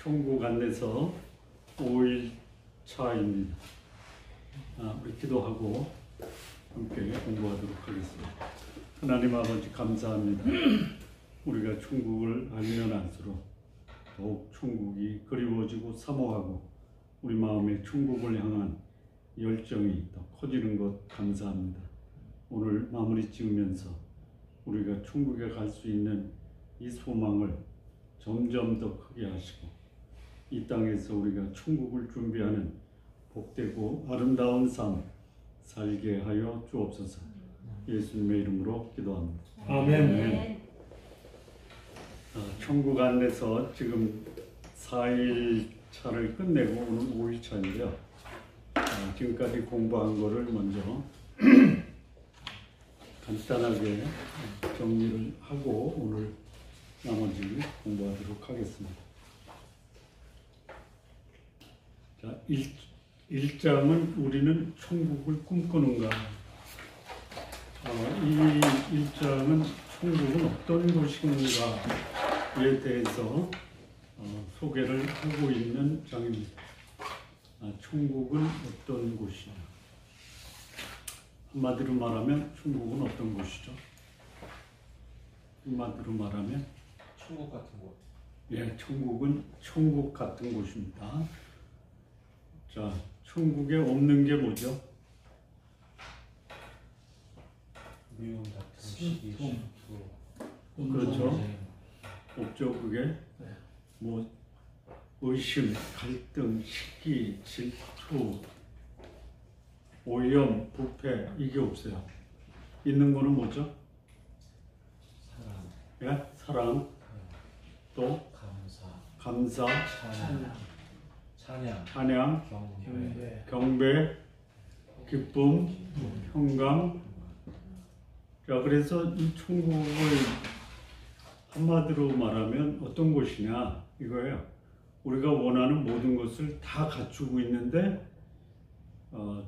천국 안내서 5일 차입니다. 우리 기도하고 함께 공부하도록 하겠습니다. 하나님 아버지 감사합니다. 우리가 천국을 알면 알수록 더욱 천국이 그리워지고 사모하고 우리 마음에 천국을 향한 열정이 더 커지는 것 감사합니다. 오늘 마무리 지으면서 우리가 천국에 갈 수 있는 이 소망을 점점 더 크게 하시고 이 땅에서 우리가 천국을 준비하는 복되고 아름다운 삶 살게 하여 주옵소서. 예수님의 이름으로 기도합니다. 아멘. 천국 안에서 지금 4일 차를 끝내고 오늘 5일 차인데요. 지금까지 공부한 거를 먼저 간단하게 정리를 하고 오늘 나머지 공부하도록 하겠습니다. 자, 1장은 우리는 천국을 꿈꾸는가? 이 1장은 천국은 어떤 곳인가에 대해서 소개를 하고 있는 장입니다. 천국은 어떤 곳이냐? 한마디로 말하면 천국은 어떤 곳이죠? 한마디로 말하면 천국 같은 곳. 예, 천국은 천국 같은 곳입니다. 자, 천국에 없는 게 뭐죠? 미움, 다툼, 시기, 질투. 그렇죠. 없죠. 그게 뭐 의심, 갈등, 시기, 질투, 오염, 부패 이게 없어요. 있는 거는 뭐죠? 사랑. 예, 사랑, 또 감사, 찬양, 경배, 기쁨, 평강. 자, 그래서 이 천국을 한마디로 말하면 어떤 곳이냐 이거예요. 우리가 원하는 모든 것을 다 갖추고 있는데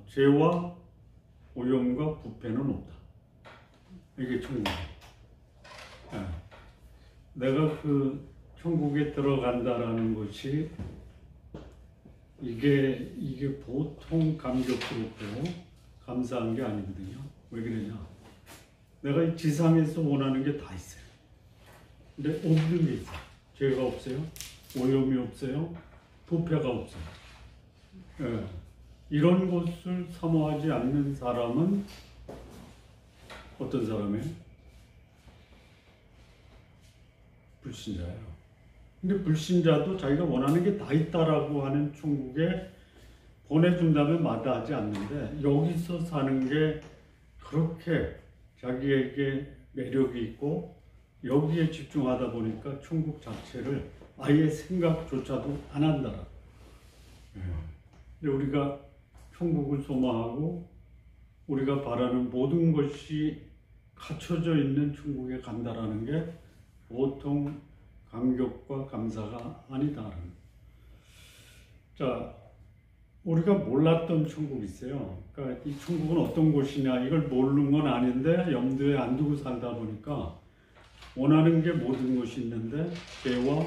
죄와 오염과 부패는 없다. 이게 천국이에요. 예. 내가 그 천국에 들어간다라는 것이 이게 보통 감격스럽고 감사한 게 아니거든요. 왜 그러냐? 내가 이 지상에서 원하는 게 다 있어요. 근데 없는 게 있어요. 죄가 없어요. 오염이 없어요. 부패가 없어요. 예. 이런 것을 사모하지 않는 사람은 어떤 사람이에요? 불신자예요. 근데 불신자도 자기가 원하는 게 다 있다라고 하는 천국에 보내준다면 마다하지 않는데 여기서 사는 게 그렇게 자기에게 매력이 있고 여기에 집중하다 보니까 천국 자체를 아예 생각조차도 안 한다. 근데 우리가 천국을 소망하고 우리가 바라는 모든 것이 갖춰져 있는 천국에 간다라는 게 보통 감격과 감사가 아니다. 자, 우리가 몰랐던 천국이 있어요. 그러니까 이 천국은 어떤 곳이냐 이걸 모르는 건 아닌데 염두에 안 두고 살다 보니까 원하는 게 모든 것이 있는데 죄와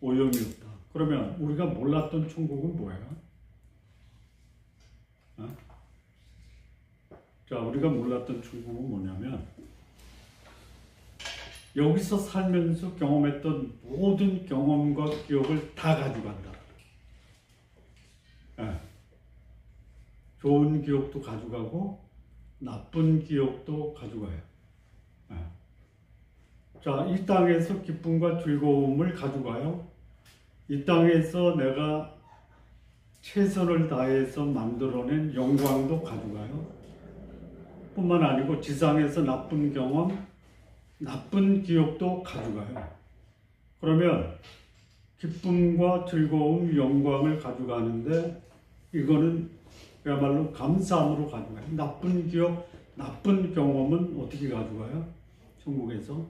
오염이 없다. 그러면 우리가 몰랐던 천국은 뭐예요? 자, 우리가 몰랐던 천국은 뭐냐면 여기서 살면서 경험했던 모든 경험과 기억을 다 가져간다. 좋은 기억도 가져가고 나쁜 기억도 가져가요. 자, 이 땅에서 기쁨과 즐거움을 가져가요. 이 땅에서 내가 최선을 다해서 만들어낸 영광도 가져가요. 뿐만 아니고 지상에서 나쁜 경험, 나쁜 기억도 가져가요. 그러면 기쁨과 즐거움, 영광을 가져가는데 이거는 그야말로 감사함으로 가져가요. 나쁜 기억, 나쁜 경험은 어떻게 가져가요? 천국에서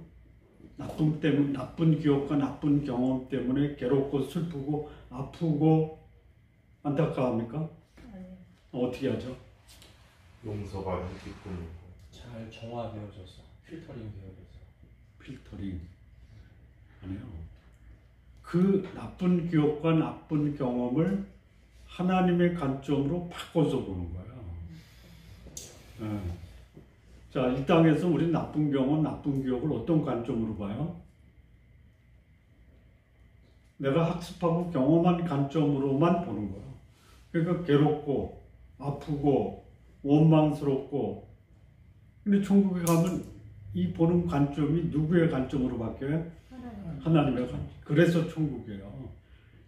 나쁜 기억과 나쁜 경험 때문에 괴롭고 슬프고 아프고 안타까워합니까? 어떻게 하죠? 용서가 기쁨이고 잘 정화되어져서 필터링 되어져서 필터링 아니에요. 그 나쁜 기억과 나쁜 경험을 하나님의 관점으로 바꿔서 보는 거예요. 예. 자, 이 땅에서 우리 나쁜 경험, 나쁜 기억을 어떤 관점으로 봐요? 내가 학습하고 경험한 관점으로만 보는 거예요. 그러니까 괴롭고 아프고 원망스럽고, 근데 천국에 가면 이 보는 관점이 누구의 관점으로 바뀌어요? 하나님의 관점. 그래서 천국이에요.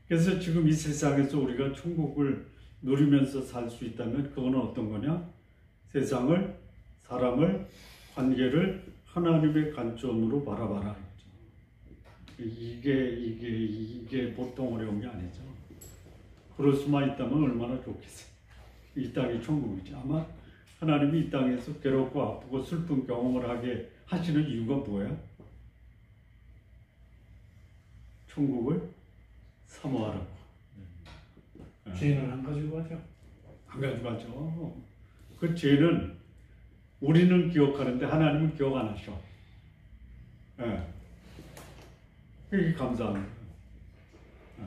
그래서 지금 이 세상에서 우리가 천국을 누리면서 살 수 있다면 그거는 어떤 거냐? 세상을, 사람을, 관계를 하나님의 관점으로 바라봐라. 이게 보통 어려운 게 아니죠. 그럴 수만 있다면 얼마나 좋겠어요. 이 땅이 천국이지. 아마 하나님이 이 땅에서 괴롭고 아프고 슬픈 경험을 하게 하시는 이유가 뭐예요? 천국을 사모하라고. 죄는 안 가지고 가죠. 안 가져가죠. 그 죄는 우리는 기억하는데 하나님은 기억 안 하셔. 예. 그게 감사한 거예요. 예.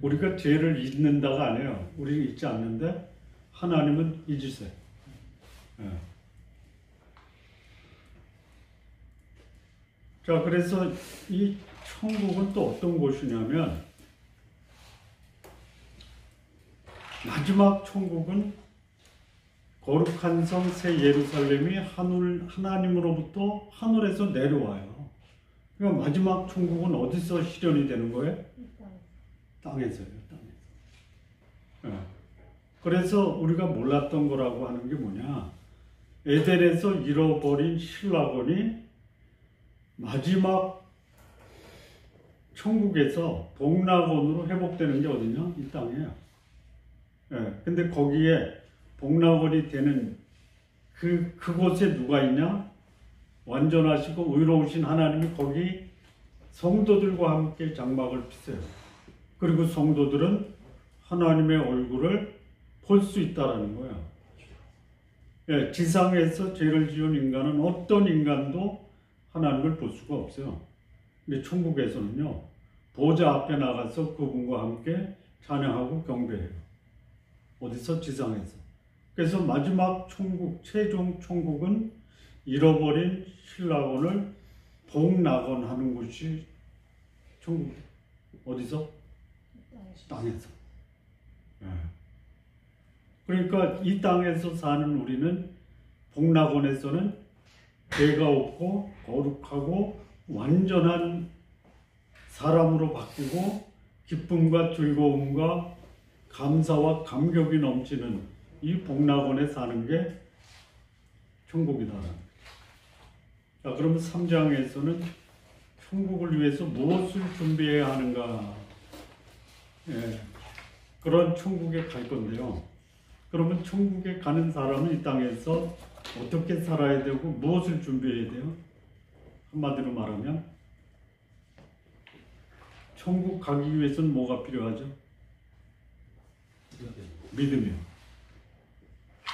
우리가 죄를 잊는다가 아니에요. 우리는 잊지 않는데 하나님은 잊으세요. 예. 자, 그래서 이 천국은 또 어떤 곳이냐면, 마지막 천국은 거룩한 성 새 예루살렘이 하나님으로부터 하늘에서 내려와요. 그러니까 마지막 천국은 어디서 실현이 되는 거예요? 땅에서요. 땅에서. 예. 그래서 우리가 몰랐던 거라고 하는 게 뭐냐? 에덴에서 잃어버린 신라곤이 마지막 천국에서 복락원으로 회복되는 게 어디냐? 이 땅이에요. 예. 근데 거기에 복락원이 되는 그곳에 누가 있냐? 완전하시고 의로우신 하나님이 거기 성도들과 함께 장막을 피세요. 그리고 성도들은 하나님의 얼굴을 볼 수 있다라는 거예요. 예, 지상에서 죄를 지은 인간은 어떤 인간도 하나님을 볼 수가 없어요. 근데 천국에서는요, 보좌 앞에 나가서 그분과 함께 찬양하고 경배해요. 어디서? 지상에서. 그래서 마지막 천국, 최종 천국은 잃어버린 신라곤을 복락원하는 곳이 천국이에요. 어디서? 땅에서. 예. 그러니까 이 땅에서 사는 우리는 복락원에서는 죄가 없고 거룩하고 완전한 사람으로 바뀌고 기쁨과 즐거움과 감사와 감격이 넘치는 이 복락원에 사는 게 천국이다. 자, 그러면 3장에서는 천국을 위해서 무엇을 준비해야 하는가? 예, 그런 천국에 갈 건데요. 그러면 천국에 가는 사람은 이 땅에서 어떻게 살아야 되고 무엇을 준비해야 돼요? 한마디로 말하면 천국 가기 위해서는 뭐가 필요하죠? 믿음이요.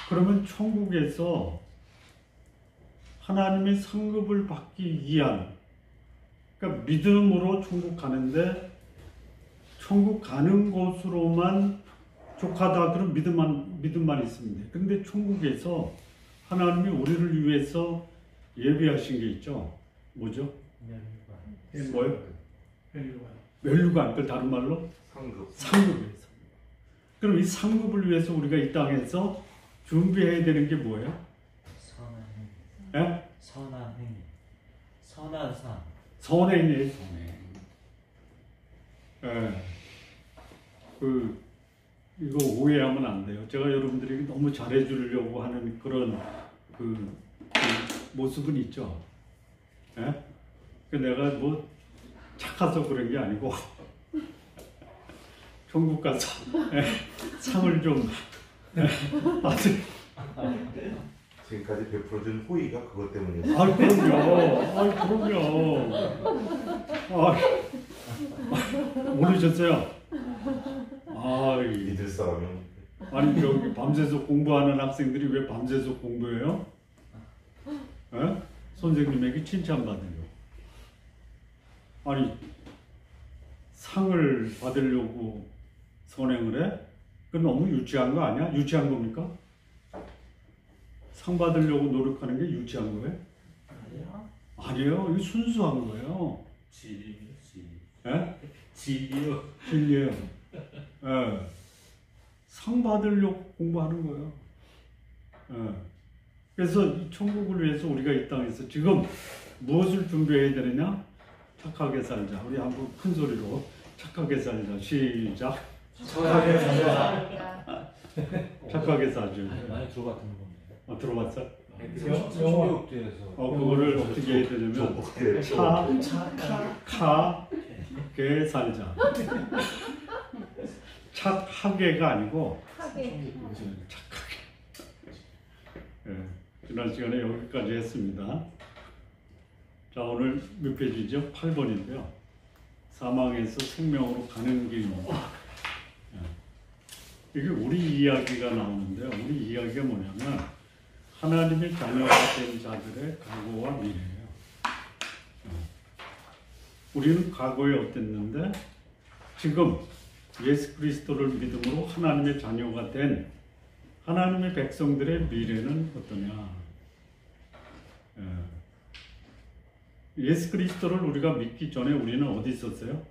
그러면 천국에서 하나님의 상급을 받기 위한, 그러니까 믿음으로 천국 가는데 천국 가는 곳으로만 족하다 그런 믿음만 있으면 돼. 근데 천국에서 하나님이 우리를 위해서 예비하신 게 있죠. 뭐죠? 뭐요? 멸류관. 그걸 다른 말로 상급에서. 그럼 이 상급을 위해서 우리가 이 땅에서 준비해야 되는 게 뭐예요? 선한 예? 행위. 선한 행위. 선한 삶. 선행이에요, 선행. 예. 이거 오해하면 안 돼요. 제가 여러분들에게 너무 잘해주려고 하는 그런 그 모습은 있죠. 예? 내가 뭐 착해서 그런 게 아니고 천국 가서 상을 좀 받을. 지금까지 베풀어준 호의가 그것 때문이었어요. 아, 그럼요. 모르셨어요? 믿을 사람이. 아니, 저기 밤새서 공부하는 학생들이 왜 밤새서 공부해요? 에? 선생님에게 칭찬받으려고. 아니, 상을 받으려고 선행을 해? 그건 너무 유치한 거 아니야? 유치한 겁니까? 상 받으려고 노력하는 게 유치한 거예요? 아니야. 아니에요. 이거 순수한 거예요. 진리요, 진리. 예? 진리요. 진리예요. 예. 상 받으려고 공부하는 거예요. 예. 그래서 이 천국을 위해서 우리가 이 땅에서 지금 무엇을 준비해야 되느냐? 착하게 살자. 우리 한번 큰 소리로 착하게 살자. 시작. 착하게 살자. 착하게 살자. 많이 들어봤던 건데. 들어봤어? 성교육대에서. 그거를 어떻게 해야 되냐면 어떻게 착하게 살자. 착하게가 아니고 하게. 착하게. 예, 지난 시간에 여기까지 했습니다. 자, 오늘 몇 페이지죠? 8번인데요. 사망에서 생명으로 가는 길입니다. 예. 이게 우리 이야기가 나오는데요. 우리 이야기가 뭐냐면 하나님의 자녀가 된 자들의 과거와 미래예요. 우리는 과거에 어땠는데 지금 예수 그리스도를 믿음으로 하나님의 자녀가 된 하나님의 백성들의 미래는 어떠냐? 예수 그리스도를 우리가 믿기 전에 우리는 어디 있었어요?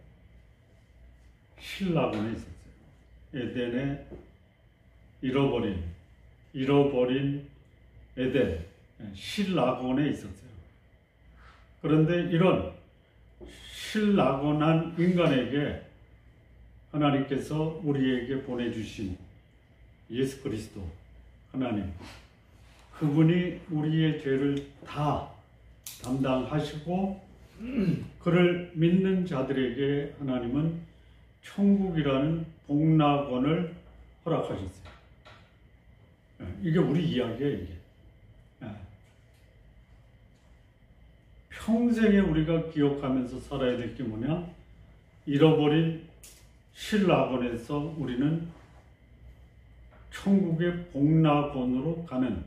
신라곤에 있었어요. 에덴에 잃어버린 에덴, 신라곤에 있었어요. 그런데 이런 신라곤한 인간에게 하나님께서 우리에게 보내주신 예수 그리스도 하나님, 그분이 우리의 죄를 다 담당하시고 그를 믿는 자들에게 하나님은 천국이라는 복락원을 허락하셨어요. 이게 우리 이야기예요. 이게 평생에 우리가 기억하면서 살아야 될 게 뭐냐? 잃어버린 신라곤에서 우리는 천국의 복락원으로 가는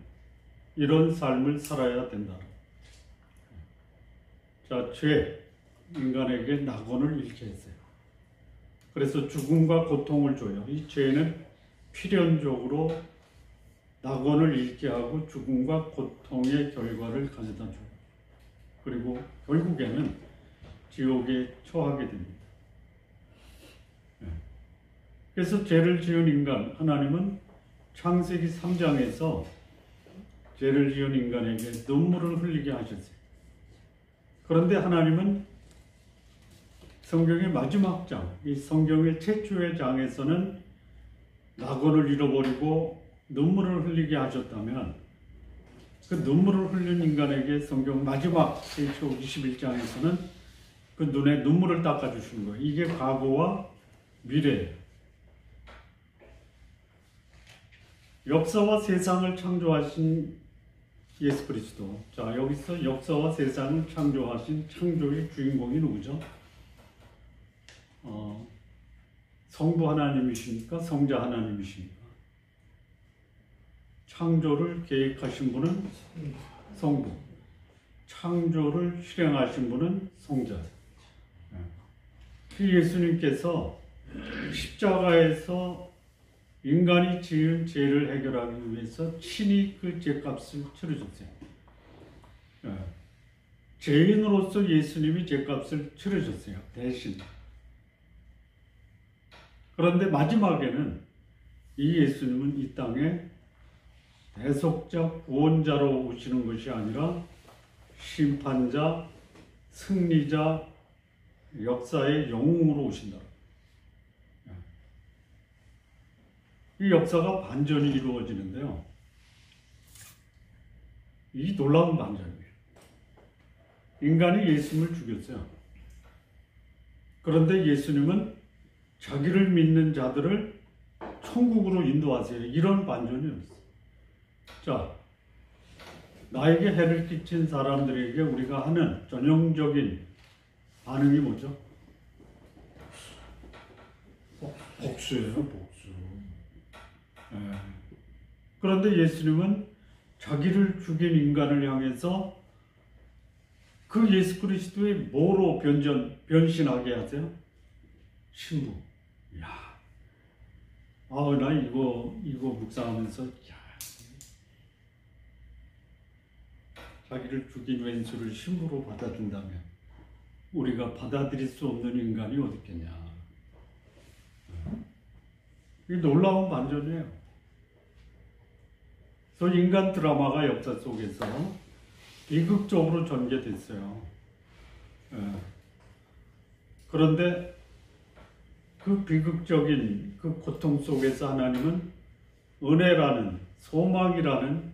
이런 삶을 살아야 된다. 자, 죄, 인간에게 낙원을 잃게 했어요. 그래서 죽음과 고통을 줘요. 이 죄는 필연적으로 낙원을 잃게 하고 죽음과 고통의 결과를 가져다 줘요. 그리고 결국에는 지옥에 처하게 됩니다. 그래서 죄를 지은 인간, 하나님은 창세기 3장에서 죄를 지은 인간에게 눈물을 흘리게 하셨어요. 그런데 하나님은 성경의 마지막 장, 이 성경의 최초의 장에서는 낙원을 잃어버리고 눈물을 흘리게 하셨다면 그 눈물을 흘린 인간에게 성경 마지막 최초 21장에서는 그 눈에 눈물을 닦아주시는 거예요. 이게 과거와 미래예요. 역사와 세상을 창조하신 예수 그리스도. 자, 여기서 역사와 세상을 창조하신 창조의 주인공이 누구죠? 성부 하나님이십니까? 성자 하나님이십니까? 창조를 계획하신 분은 성부, 창조를 실행하신 분은 성자. 그 예수님께서 십자가에서 인간이 지은 죄를 해결하기 위해서 친히 그 죄값을 치르셨어요. 죄인으로서 예수님이 죄값을 치르셨어요. 대신. 그런데 마지막에는 이 예수님은 이 땅에 대속자, 구원자로 오시는 것이 아니라 심판자, 승리자, 역사의 영웅으로 오신다. 이 역사가 반전이 이루어지는데요. 이 놀라운 반전이에요. 인간이 예수님을 죽였어요. 그런데 예수님은 자기를 믿는 자들을 천국으로 인도하세요. 이런 반전이 없어요. 자, 나에게 해를 끼친 사람들에게 우리가 하는 전형적인 반응이 뭐죠? 복수예요, 복수. 그런데 예수님은 자기를 죽인 인간을 향해서 그 예수 그리스도의 뭐로 변신하게 하세요? 신부. 야, 나 이거 묵상하면서 야, 자기를 죽인 왼수를 신부로 받아준다면 우리가 받아들일 수 없는 인간이 어디 있겠냐. 이 놀라운 반전이에요. 그래서 인간 드라마가 역사 속에서 비극적으로 전개됐어요. 그런데 그 비극적인 그 고통 속에서 하나님은 은혜라는, 소망이라는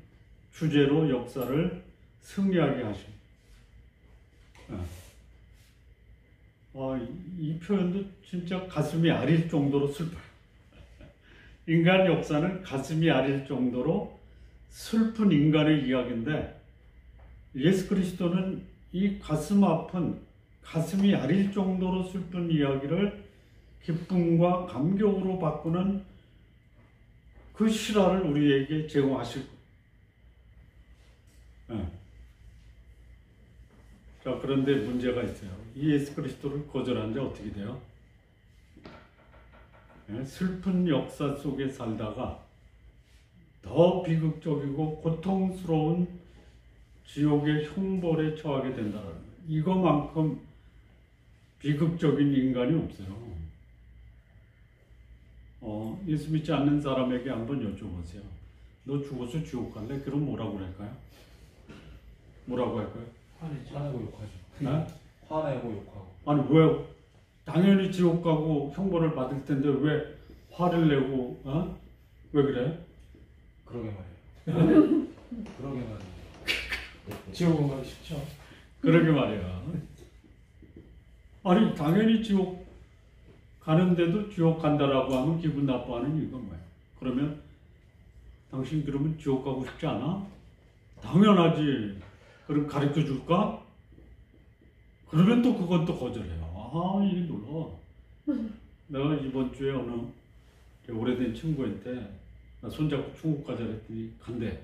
주제로 역사를 승리하게 하십니다. 이 표현도 진짜 가슴이 아릴 정도로 슬퍼요. 인간 역사는 가슴이 아릴 정도로 슬픈 인간의 이야기인데, 예수 그리스도는 이 가슴 아픈, 가슴이 아릴 정도로 슬픈 이야기를 기쁨과 감격으로 바꾸는 그 실화를 우리에게 제공하실 거예요. 자, 그런데 문제가 있어요. 이 예수 그리스도를 거절한 자 어떻게 돼요? 슬픈 역사 속에 살다가 더 비극적이고 고통스러운 지옥의 형벌에 처하게 된다는 거예요. 이거만큼 비극적인 인간이 없어요. 예수 믿지 않는 사람에게 한번 여쭤보세요. 너 죽어서 지옥 갈래? 그럼 뭐라고 할까요? 뭐라고 할까요? 화내고 욕하죠. 네? 화내고 욕하고. 아니 왜? 당연히 지옥 가고 형벌을 받을 텐데 왜 화를 내고 왜 그래? 그러게 말이에요. 그러게 말이에요. 지옥은 가기 쉽죠. 그러게 말이야. 아니 당연히 지옥 가는데도 지옥 간다라고 하면 기분 나빠하는 이유가 뭐야? 그러면 당신 그러면 지옥 가고 싶지 않아? 당연하지. 그럼 가르쳐 줄까? 그러면 또 그건 또 거절해요. 이게 놀라워. 내가 이번 주에 어느 오래된 친구한테 나 손잡고 중국 가자 그랬더니 간대.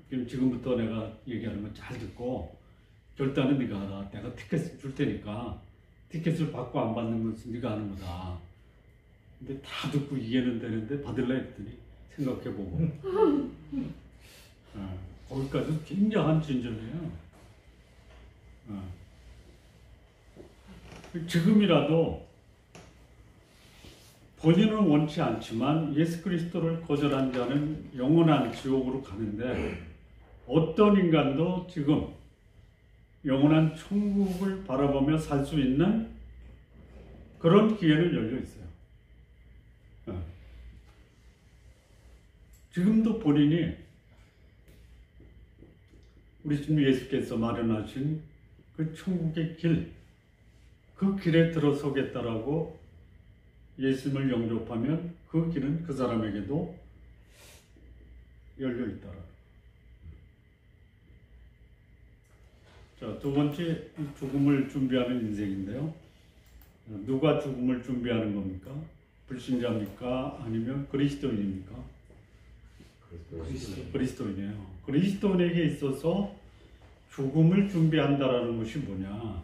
그럼 지금부터 내가 얘기하는 거 잘 듣고 결단은 네가 하라. 내가 티켓을 줄 테니까 티켓을 받고 안 받는 것은 네가 하는 거다. 근데 다 듣고 이해는 되는데 받을래 했더니 생각해보고 거기까지 굉장한 진전이에요. 지금이라도 본인은 원치 않지만 예수 그리스도를 거절한 자는 영원한 지옥으로 가는데, 어떤 인간도 지금 영원한 천국을 바라보며 살 수 있는 그런 기회는 열려 있어요. 지금도 본인이 우리 주님 예수께서 마련하신 그 천국의 길, 그 길에 들어서겠다라고 예수님을 영접하면 그 길은 그 사람에게도 열려 있다. 자, 두 번째, 죽음을 준비하는 인생인데요. 누가 죽음을 준비하는 겁니까? 불신자입니까? 아니면 그리스도인입니까? 그리스도인이에요. 그리스도인에게 있어서 죽음을 준비한다라는 것이 뭐냐?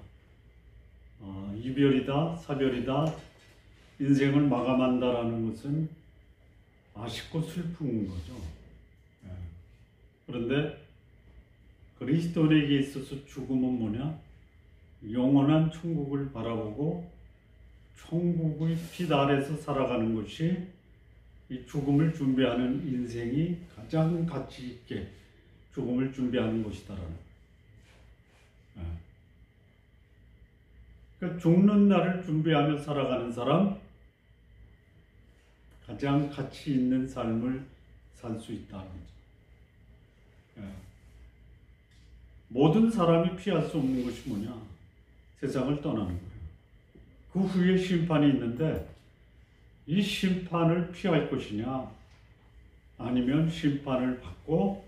이별이다, 사별이다, 인생을 마감한다라는 것은 아쉽고 슬픈 거죠. 그런데 그리스도인에게 있어서 죽음은 뭐냐? 영원한 천국을 바라보고 천국의 빛 아래서 살아가는 것이 이 죽음을 준비하는 인생이 가장 가치 있게 죽음을 준비하는 것이다라는 거예요. 그러니까 죽는 날을 준비하며 살아가는 사람, 가장 가치 있는 삶을 살 수 있다는 거죠. 모든 사람이 피할 수 없는 것이 뭐냐? 세상을 떠나는 거예요. 그 후에 심판이 있는데 이 심판을 피할 것이냐, 아니면 심판을 받고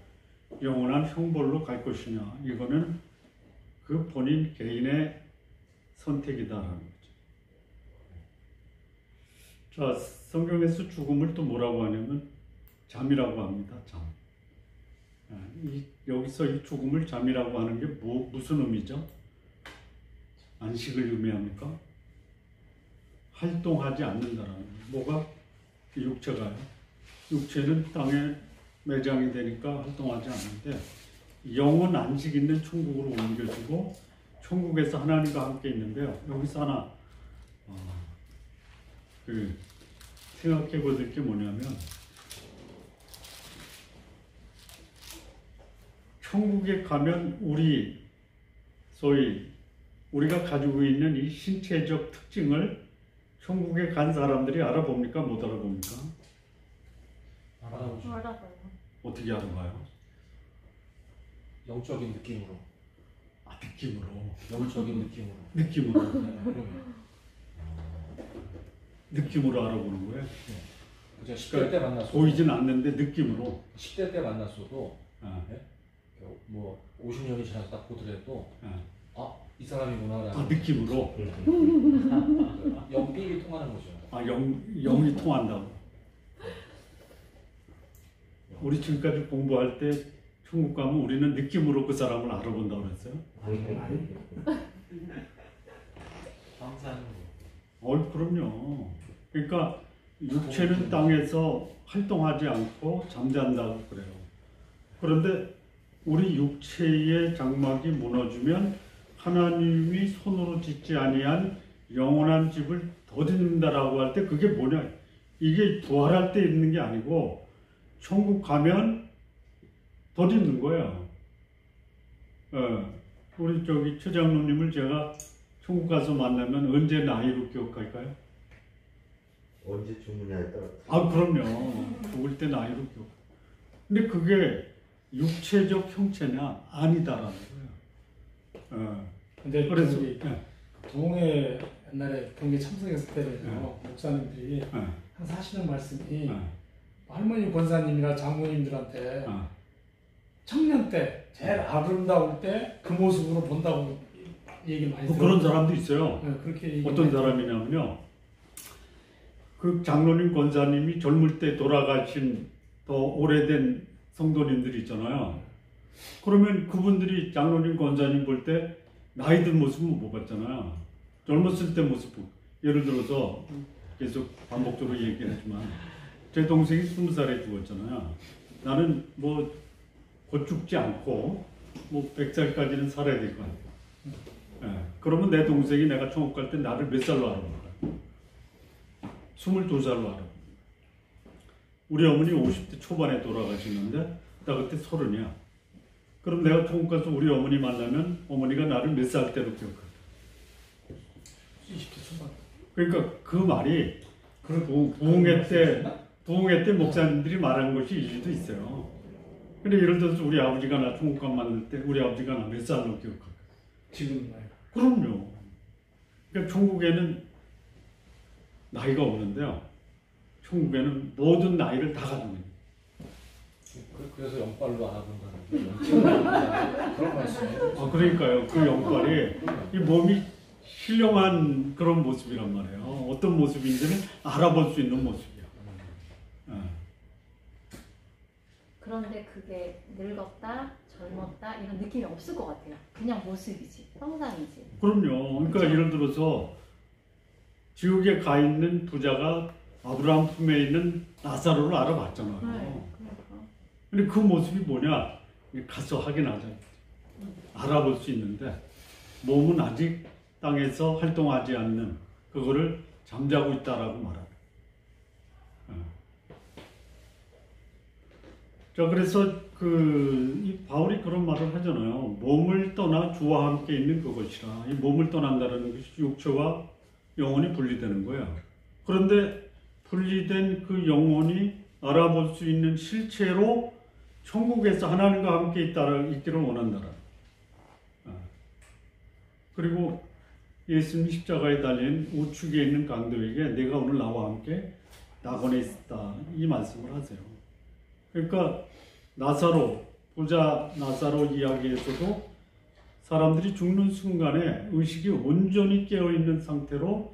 영원한 형벌로 갈 것이냐, 이거는 그 본인 개인의 선택이다라는 거죠. 자, 성경에서 죽음을 또 뭐라고 하냐면 잠이라고 합니다. 잠. 여기서 이 죽음을 잠이라고 하는 게 무슨 의미죠? 안식을 의미합니까? 활동하지 않는다라는 거예요. 뭐가? 육체가요. 육체는 땅에 매장이 되니까 활동하지 않는데 영은 안식 있는 천국으로 옮겨지고 천국에서 하나님과 함께 있는데요. 여기서 하나 생각해 볼 게 뭐냐면 천국에 가면 소위 우리가 가지고 있는 이 신체적 특징을 천국에 간 사람들이 알아봅니까? 못 알아봅니까? 알아보죠. 알아봐요. 어떻게 알아봐요? 영적인 느낌으로. 느낌으로. 영적인 느낌으로. 느낌으로. 네, 그러면 느낌으로 알아보는 거예요. 그냥 10대 때 만났어도 보이진 않는데 느낌으로. 10대 때 만났어도 아, 뭐 50년이 지나서 딱 보더라도 아, 이 사람이구나. 느낌으로. 영이 통하는 거죠. 영이 통한다고. 우리 지금까지 공부할 때 천국 가면 우리는 느낌으로 그 사람을 알아본다고 그랬어요. 항상 그럼요. 그러니까 육체는 땅에서 활동하지 않고 잠잔다고 그래요. 그런데 우리 육체의 장막이 무너지면 하나님이 손으로 짓지 아니한 영원한 집을 더 짓는다라고 할 때 그게 뭐냐? 이게 부활할 때 있는 게 아니고 천국 가면 더 짓는 거예요. 우리 최 장로님을 제가 천국 가서 만나면 언제 나이로 기억할까요? 언제 죽느냐에 따라. 그럼요. 죽을 때 나이로 기억. 근데 그게 육체적 형체냐? 아니다라는 거예요. 근데 그래서 부흥회 옛날에 경기 참석했을 때는요, 목사님들이 항상 하시는 말씀이 할머니 권사님이나 장모님들한테 청년 때 제일 아름다울 때 그 모습으로 본다고 얘기 많이 들어요. 그런 사람도 있어요. 그렇게 어떤 사람이냐면요. 그 장로님 권사님이 젊을 때 돌아가신 더 오래된 성도님들이 있잖아요. 그러면 그분들이 장로님 권사님 볼 때 나이 든 모습은 못 봤잖아요. 젊었을 때 모습. 예를 들어서 계속 반복적으로 얘기하지만 제 동생이 20살에 죽었잖아요. 나는 곧 죽지 않고 100살까지는 살아야 될 것 같아요. 그러면 내 동생이 내가 천국 갈 때 나를 몇 살로 알아볼까? 22살로 알아봅니다. 우리 어머니 50대 초반에 돌아가시는데 나 그때 30이야. 그럼 내가 천국 가서 우리 어머니 만나면 어머니가 나를 몇 살 때로 기억할까? 20대 초반. 그러니까 그 말이 부흥회 때 목사님들이 말한 것이 일리도 있어요. 근데 예를 들어서 우리 아버지가 나 천국 가 만날 때 우리 아버지가 나 몇 살로 기억할까? 지금 나이. 그럼요. 그러니까 천국에는 나이가 없는데요. 천국에는 모든 나이를 다 가지고 있는. 그래서 영빨로 알아본다는 그런 말씀이에요. 그러니까요. 그 영빨이 이 몸이 신령한 그런 모습이란 말이에요. 어떤 모습인지는 알아볼 수 있는 모습이야. 그런데 그게 늙었다, 젊었다 이런 느낌이 없을 것 같아요. 그냥 모습이지, 형상이지. 그럼요. 그러니까 그렇죠? 예를 들어서 지옥에 가 있는 부자가 아브라함 품에 있는 나사로를 알아봤잖아요. 그러니까. 근데 그 모습이 뭐냐? 가서 확인하자. 알아볼 수 있는데 몸은 아직 땅에서 활동하지 않는 그거를 잠자고 있다라고 말합니다. 자, 그래서 이 바울이 그런 말을 하잖아요. 몸을 떠나 주와 함께 있는 그것이라. 이 몸을 떠난다는 것이 육체와 영혼이 분리되는 거예요. 그런데 분리된 그 영혼이 알아볼 수 있는 실체로 천국에서 하나님과 함께 있기를 원한다라. 그리고 예수님 십자가에 달린 우측에 있는 강도에게 내가 오늘 나와 함께 낙원에 있다. 이 말씀을 하세요. 그러니까 부자 나사로 이야기에서도 사람들이 죽는 순간에 의식이 온전히 깨어있는 상태로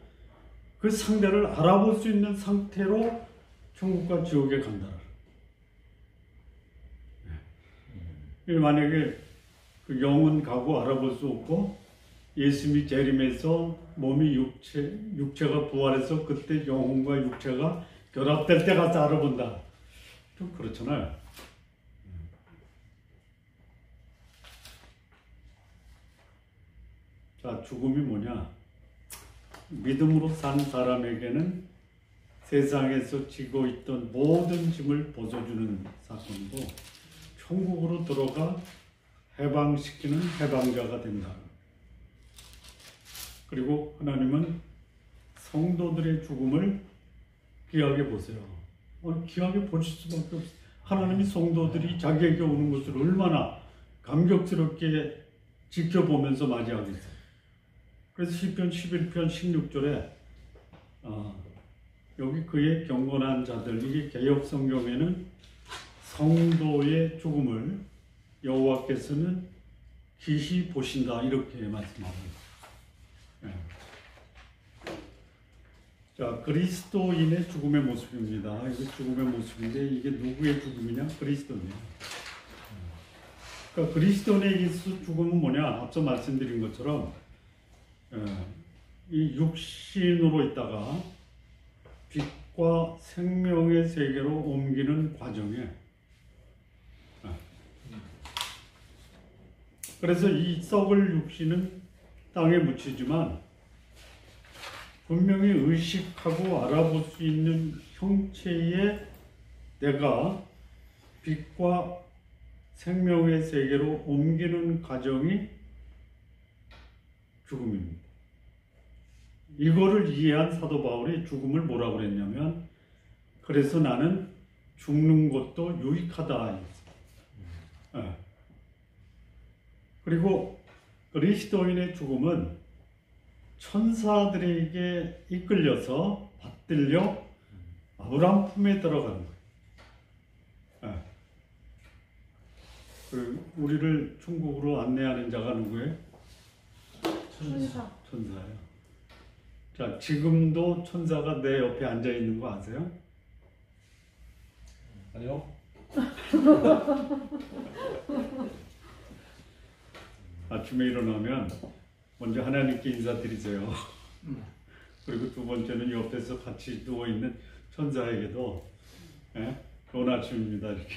그 상대를 알아볼 수 있는 상태로 천국과 지옥에 간다. 만약에 그 영은 가고 알아볼 수 없고 예수님이 재림해서 몸이 육체가 부활해서 그때 영혼과 육체가 결합될 때 가서 알아본다. 좀 그렇잖아요. 자, 죽음이 뭐냐? 믿음으로 산 사람에게는 세상에서 지고 있던 모든 짐을 벗어주는 사건이고 천국으로 들어가 해방시키는 해방자가 된다. 그리고 하나님은 성도들의 죽음을 귀하게 보세요. 귀하게 보실 수밖에 없어요. 하나님이 성도들이 자기에게 오는 것을 얼마나 감격스럽게 지켜보면서 맞이하겠어요. 그래서 시편 11편 16절에 여기 그의 경건한 자들, 이게 개역 성경에는 성도의 죽음을 여호와께서는 기시 보신다 이렇게 말씀합니다. 네. 자, 그리스도인의 죽음의 모습입니다. 이게 죽음의 모습인데 이게 누구의 죽음이냐? 그리스도인이에요. 그러니까 그리스도인의 죽음은 뭐냐? 앞서 말씀드린 것처럼 이 육신으로 있다가 빛과 생명의 세계로 옮기는 과정에 그래서 이 썩을 육신은 땅에 묻히지만 분명히 의식하고 알아볼 수 있는 형체의 내가 빛과 생명의 세계로 옮기는 과정이 죽음입니다. 이거를 이해한 사도 바울이 죽음을 뭐라고 그랬냐면 그래서 나는 죽는 것도 유익하다. 그리고 그리스도인의 죽음은 천사들에게 이끌려서 받들려 아브라함 품에 들어가는 거예요. 그리고 우리를 천국으로 안내하는 자가 누구예요? 천사예요. 자, 지금도 천사가 내 옆에 앉아 있는 거 아세요? 아니요. 아침에 일어나면 먼저 하나님께 인사드리세요. 그리고 두 번째는 옆에서 같이 누워있는 천사에게도 좋은 아침입니다 이렇게.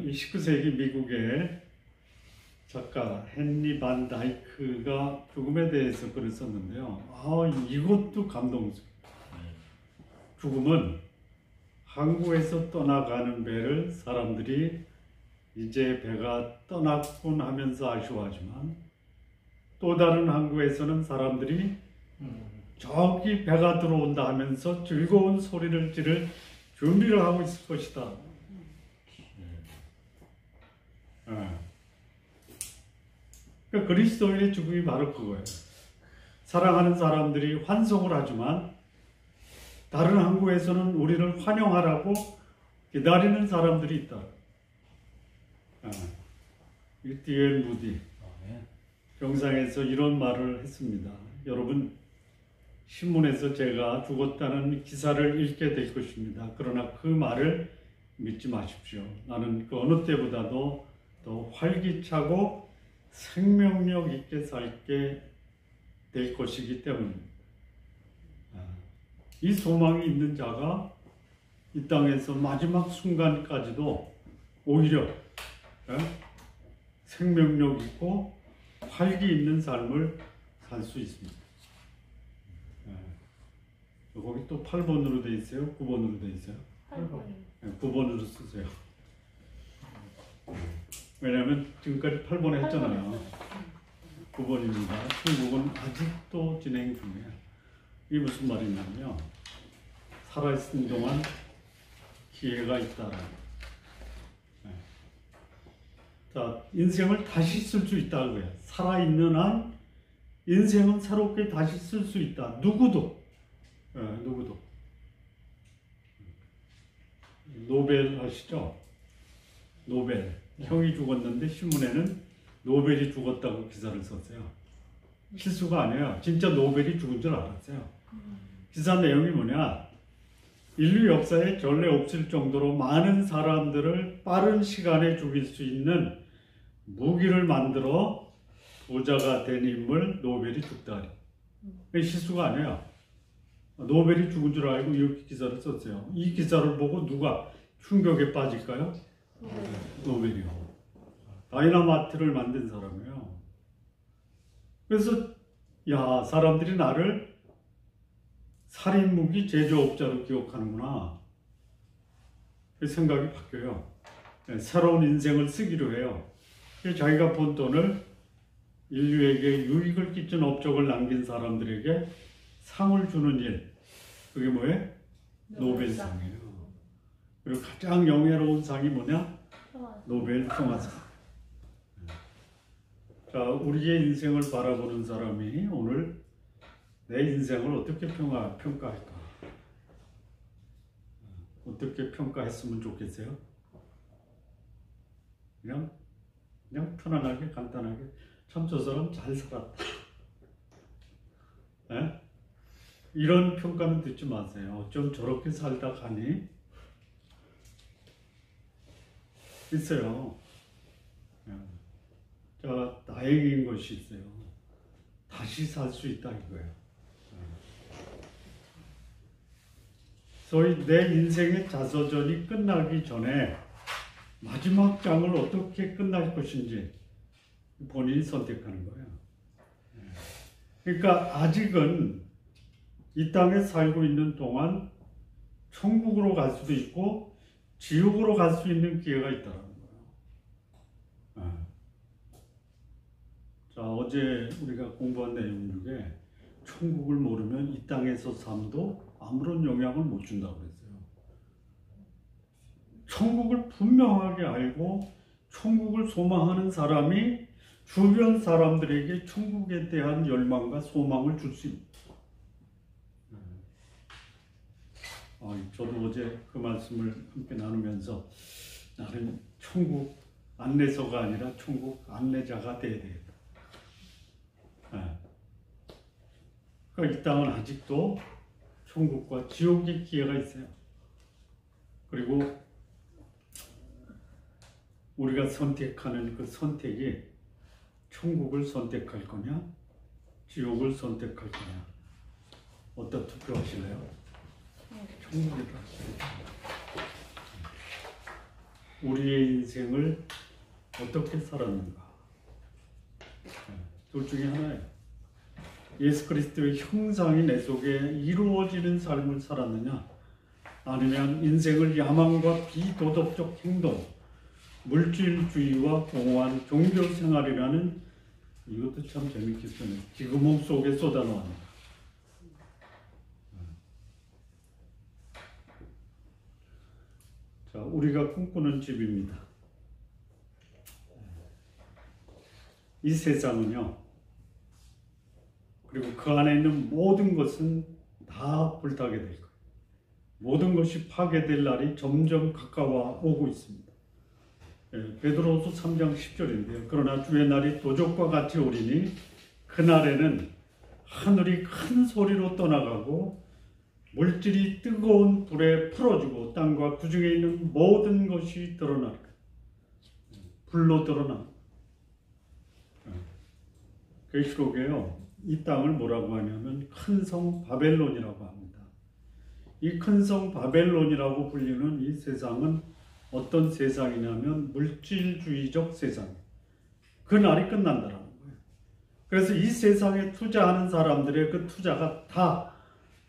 이 19세기 미국의 작가 헨리 반 다이크가 죽음에 대해서 글을 썼는데요. 이것도 감동스러워요. 죽음은 항구에서 떠나가는 배를 사람들이 이제 배가 떠났군 하면서 아쉬워하지만 또 다른 항구에서는 사람들이 저기 배가 들어온다 하면서 즐거운 소리를 지를 준비를 하고 있을 것이다. 그러니까 그리스도인의 죽음이 바로 그거예요. 사랑하는 사람들이 환송을 하지만 다른 항구에서는 우리를 환영하라고 기다리는 사람들이 있다. D.L. 무디 영상에서 이런 말을 했습니다. 여러분, 신문에서 제가 죽었다는 기사를 읽게 될 것입니다. 그러나 그 말을 믿지 마십시오. 나는 그 어느 때보다도 더 활기차고 생명력 있게 살게 될 것이기 때문입니다. 이 소망이 있는 자가 이 땅에서 마지막 순간까지도 오히려 생명력 있고 활기 있는 삶을 살 수 있습니다. 거기 또 8번으로 돼 있어요? 9번으로 돼 있어요? 8번. 9번으로 쓰세요. 왜냐하면 지금까지 8번 했잖아요. 9번입니다. 중국은 아직도 진행 중이에요. 이게 무슨 말이냐면 살아있는 동안 기회가 있다라는. 자, 인생을 다시 쓸 수 있다고요. 살아있는 한 인생은 새롭게 다시 쓸 수 있다. 누구도. 누구도. 노벨 아시죠? 노벨. 형이 죽었는데 신문에는 노벨이 죽었다고 기사를 썼어요. 실수가 아니에요. 진짜 노벨이 죽은 줄 알았어요. 기사 내용이 뭐냐? 인류 역사에 전례 없을 정도로 많은 사람들을 빠른 시간에 죽일 수 있는 무기를 만들어 부자가 된 인물 노벨이 죽다니. 실수가 아니야. 노벨이 죽은 줄 알고 이렇게 기사를 썼어요. 이 기사를 보고 누가 충격에 빠질까요? 노벨이요. 다이너마이트를 만든 사람이에요. 그래서 야, 사람들이 나를 살인무기 제조업자로 기억하는구나. 그 생각이 바뀌어요. 새로운 인생을 쓰기로 해요. 자기가 번 돈을 인류에게 유익을 끼친 업적을 남긴 사람들에게 상을 주는 일. 그게 뭐예요? 노벨상이에요. 그리고 가장 영예로운 상이 뭐냐? 노벨 평화상. 자, 우리의 인생을 바라보는 사람이 오늘 내 인생을 어떻게 평가할까? 어떻게 평가했으면 좋겠어요? 그냥 편안하게 간단하게 참 저 사람 잘 살았다. 네? 이런 평가는 듣지 마세요. 어쩜 저렇게 살다 가니? 있어요. 자, 다행인 것이 있어요. 다시 살 수 있다 이거예요. 소위 내 인생의 자서전이 끝나기 전에 마지막 장을 어떻게 끝날 것인지 본인이 선택하는 거예요. 그러니까 아직은 이 땅에 살고 있는 동안 천국으로 갈 수도 있고 지옥으로 갈 수 있는 기회가 있다는 거예요. 자, 어제 우리가 공부한 내용 중에 천국을 모르면 이 땅에서 삶도 아무런 영향을 못 준다고 그랬어요. 천국을 분명하게 알고 천국을 소망하는 사람이 주변 사람들에게 천국에 대한 열망과 소망을 줄 수 있습니다. 저도 어제 그 말씀을 함께 나누면서 나는 천국 안내서가 아니라 천국 안내자가 돼야 되겠다. 그러니까 이 땅은 아직도 천국과 지옥의 기회가 있어요. 그리고 우리가 선택하는 그 선택이 천국을 선택할 거냐, 지옥을 선택할 거냐. 어디다 투표하실래요? 천국이다. 우리의 인생을 어떻게 살았는가? 둘 중에 하나예요. 예수 그리스도의 형상이 내 속에 이루어지는 삶을 살았느냐, 아니면 인생을 야망과 비도덕적 행동, 물질주의와 공허한 종교 생활이라는, 이것도 참 재밌겠어요. 기구멍 속에 쏟아놓았는가. 자, 우리가 꿈꾸는 집입니다. 이 세상은요, 그리고 그 안에 있는 모든 것은 다 불타게 될 거예요. 모든 것이 파괴될 날이 점점 가까워 오고 있습니다. 베드로후서 3장 10절인데요. 그러나 주의 날이 도적과 같이 오리니 그날에는 하늘이 큰 소리로 떠나가고 물질이 뜨거운 불에 풀어지고 땅과 그 중에 있는 모든 것이 드러날 거예요. 불로 드러납니다. 계시록에요, 이 땅을 뭐라고 하냐면 큰 성 바벨론이라고 합니다. 이 큰 성 바벨론이라고 불리는 이 세상은 어떤 세상이냐면 물질주의적 세상. 그 날이 끝난다는 거예요. 그래서 이 세상에 투자하는 사람들의 그 투자가 다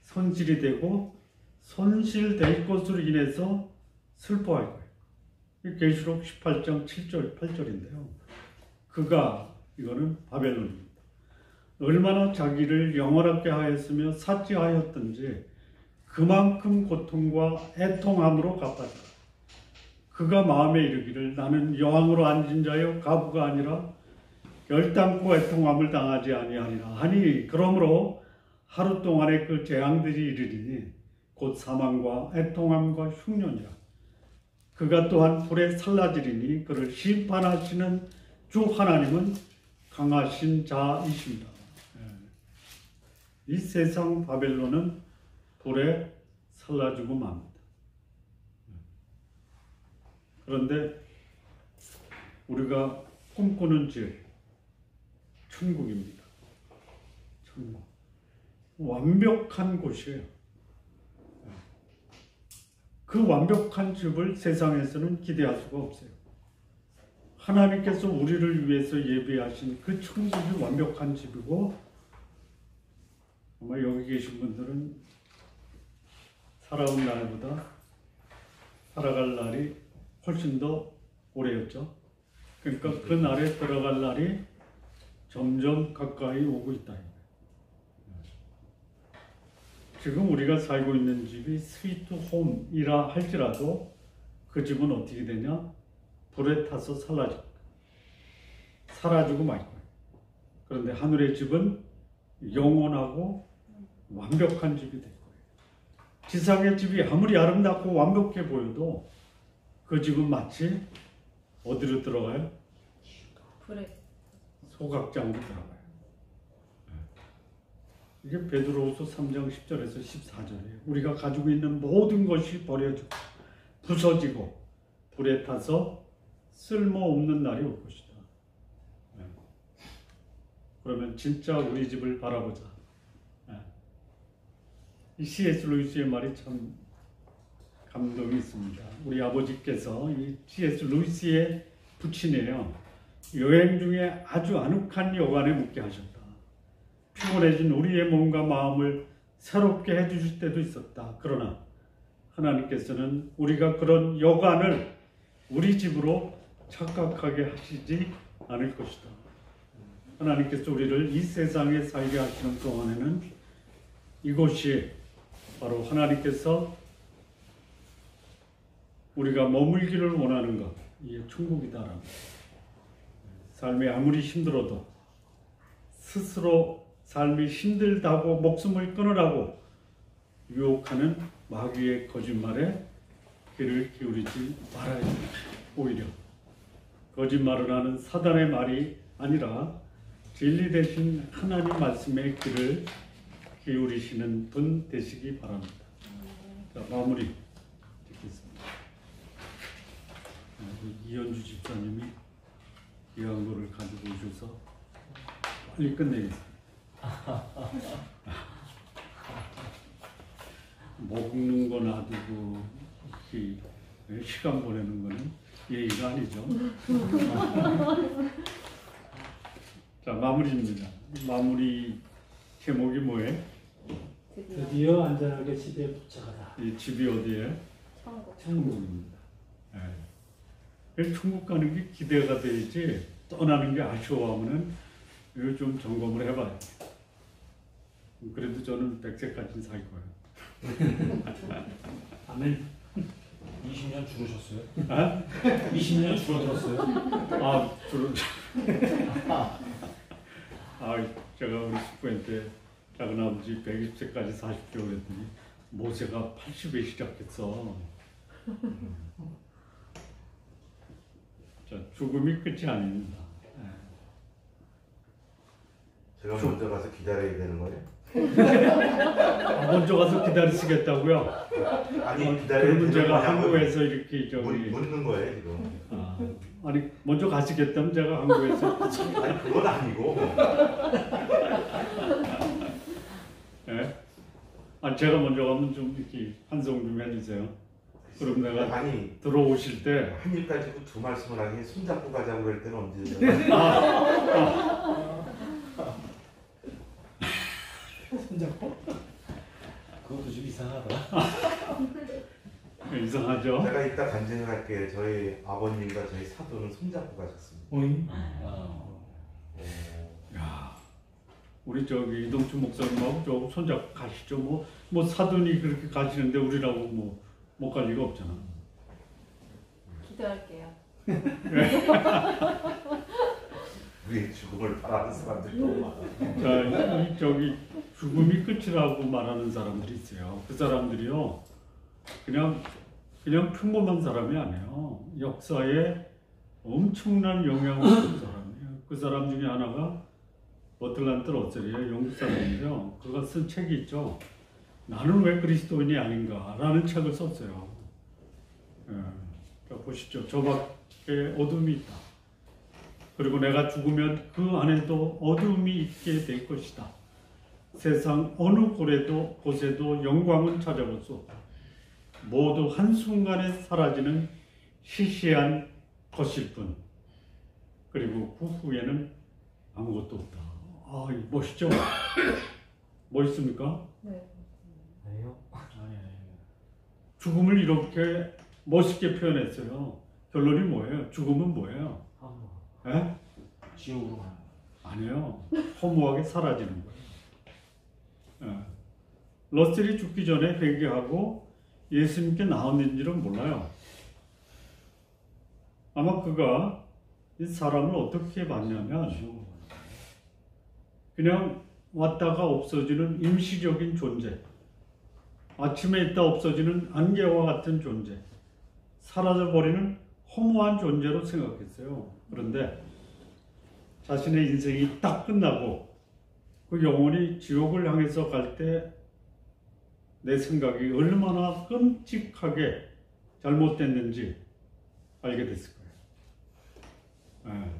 손실이 되고 손실될 것으로 인해서 슬퍼할 거예요. 계시록 18장 7절 8절인데요. 그가, 이거는 바벨론입니다. 얼마나 자기를 영원하게 하였으며 사치하였던지 그만큼 고통과 애통함으로 갚았다. 그가 마음에 이르기를 나는 여왕으로 앉은 자여 가부가 아니라 열담고 애통함을 당하지 아니하리라 하니, 그러므로 하루 동안의 그 재앙들이 이르리니 곧 사망과 애통함과 흉년이라. 그가 또한 불에 살라지리니 그를 심판하시는 주 하나님은 강하신 자이십니다. 이 세상 바벨론은 불에 살라주고 맙니다. 그런데 우리가 꿈꾸는 집, 천국입니다. 천국. 완벽한 곳이에요. 그 완벽한 집을 세상에서는 기대할 수가 없어요. 하나님께서 우리를 위해서 예비하신 그 천국이 완벽한 집이고, 아마 여기 계신 분들은 살아온 날보다 살아갈 날이 훨씬 더 오래였죠. 그러니까 그 날에 들어갈 날이 점점 가까이 오고 있다. 지금 우리가 살고 있는 집이 스위트 홈이라 할지라도 그 집은 어떻게 되냐? 불에 타서 사라지고 말 거예요. 그런데 하늘의 집은 영원하고 완벽한 집이 될 거예요. 지상의 집이 아무리 아름답고 완벽해 보여도 그 집은 마치 어디로 들어가요? 불에. 소각장으로 들어가요. 이게 베드로후서 3장 10절에서 14절이에요. 우리가 가지고 있는 모든 것이 버려지고 부서지고 불에 타서 쓸모없는 날이 올 것이다. 그러면 진짜 우리 집을 바라보자. 이 C.S. 루이스의 말이 참 감동이 있습니다. 우리 아버지께서 이 C.S. 루이스의 부친이에요. 여행 중에 아주 아늑한 여관에 묵게 하셨다. 피곤해진 우리의 몸과 마음을 새롭게 해주실 때도 있었다. 그러나 하나님께서는 우리가 그런 여관을 우리 집으로 착각하게 하시지 않을 것이다. 하나님께서 우리를 이 세상에 살게 하시는 동안에는 이곳이 바로 하나님께서 우리가 머물기를 원하는 것, 이게 천국이다라는 삶이 아무리 힘들어도 스스로 삶이 힘들다고 목숨을 끊으라고 유혹하는 마귀의 거짓말에 귀를 기울이지 말아야 합니다. 오히려 거짓말을 하는 사단의 말이 아니라 진리 대신 하나님 말씀에 귀를 기울이시는 분 되시기 바랍니다. 자, 마무리 듣겠습니다. 이현주 집사님이 귀한 거를 가지고 오셔서 빨리 끝내겠습니다. 먹는 거 놔두고 시간 보내는 거는 예의가 아니죠. 자, 마무리입니다. 마무리 제목이 뭐예요? 드디어 안전하게 집에 도착하다. 이 집이 어디예요? 천국. 천국입니다. 네. 천국 가는 게 기대가 되지 떠나는 게 아쉬워하면은 이거 좀 점검을 해봐요. 그래도 저는 100세까지 살 거예요. 아멘. 20년 줄으셨어요? 아? 20년 줄어들었어요? 아, 주로. 제가 우리 식구한테 작은 아버지 120세까지 사십시오 그랬더니 모세가 80에 시작했어. 자, 죽음이 끝이 아닙니다. 제가 먼저 가서 기다려야 되는 거예요? 먼저 가서 기다리시겠다고요? 아니 기다려야 그러면 되는 제가 거냐고 한국에서 이렇게 저기 묻는 거예요 지금. 아니 먼저 가시겠다면 제가 한국에서 아니 그건 아니고. 예? 제가 먼저 가면 좀 이렇게 환송 좀 해주세요. 그럼 내가 아니 들어오실 때 한 일 가지고 두 말씀을 하기 손잡고 가자고 그럴 때는 언제죠? 손잡고? 그것도 좀 이상하다. 이상하죠? 제가 이따 간증을 할게요. 저희 아버님과 저희 사도는 손잡고 가셨습니다. 어이? 야, 우리 저기 이동춘 목사님하고 저 손잡고 가시죠. 뭐 사돈이 그렇게 가시는데 우리라고 뭐 못 갈 리가 없잖아. 기도할게요. 우리 죽음을 바라는 사람들이 너무 많아. 자, 저기 죽음이 끝이라고 말하는 사람들이 있어요. 그 사람들이요, 그냥 평범한 사람이 아니에요. 역사에 엄청난 영향을 준 사람이에요. 그 사람 중에 하나가 버틀란트 러셀이에요. 영국 사람인데요. 그가 쓴 책이 있죠. 나는 왜 그리스도인이 아닌가라는 책을 썼어요. 자, 보시죠. 저 밖에 어둠이 있다. 그리고 내가 죽으면 그 안에도 어둠이 있게 될 것이다. 세상 어느 곳에도 영광은 찾아볼 수 없다. 모두 한순간에 사라지는 시시한 것일 뿐. 그리고 그 후에는 아무것도 없다. 아, 멋있죠? 멋있습니까? 네. 아니요. 죽음을 이렇게 멋있게 표현했어요. 결론이 뭐예요? 죽음은 뭐예요? 에? 지옥으로 가는 거. 아니에요. 허무하게 사라지는 거예요. 예. 러셀이 죽기 전에 회개하고 예수님께 나왔는지는 몰라요. 아마 그가 이 사람을 어떻게 봤냐면 지옥으로 가는 거. 그냥 왔다가 없어지는 임시적인 존재, 아침에 있다 없어지는 안개와 같은 존재, 사라져버리는 허무한 존재로 생각했어요. 그런데 자신의 인생이 딱 끝나고 그 영혼이 지옥을 향해서 갈 때 내 생각이 얼마나 끔찍하게 잘못됐는지 알게 됐을 거예요. 예.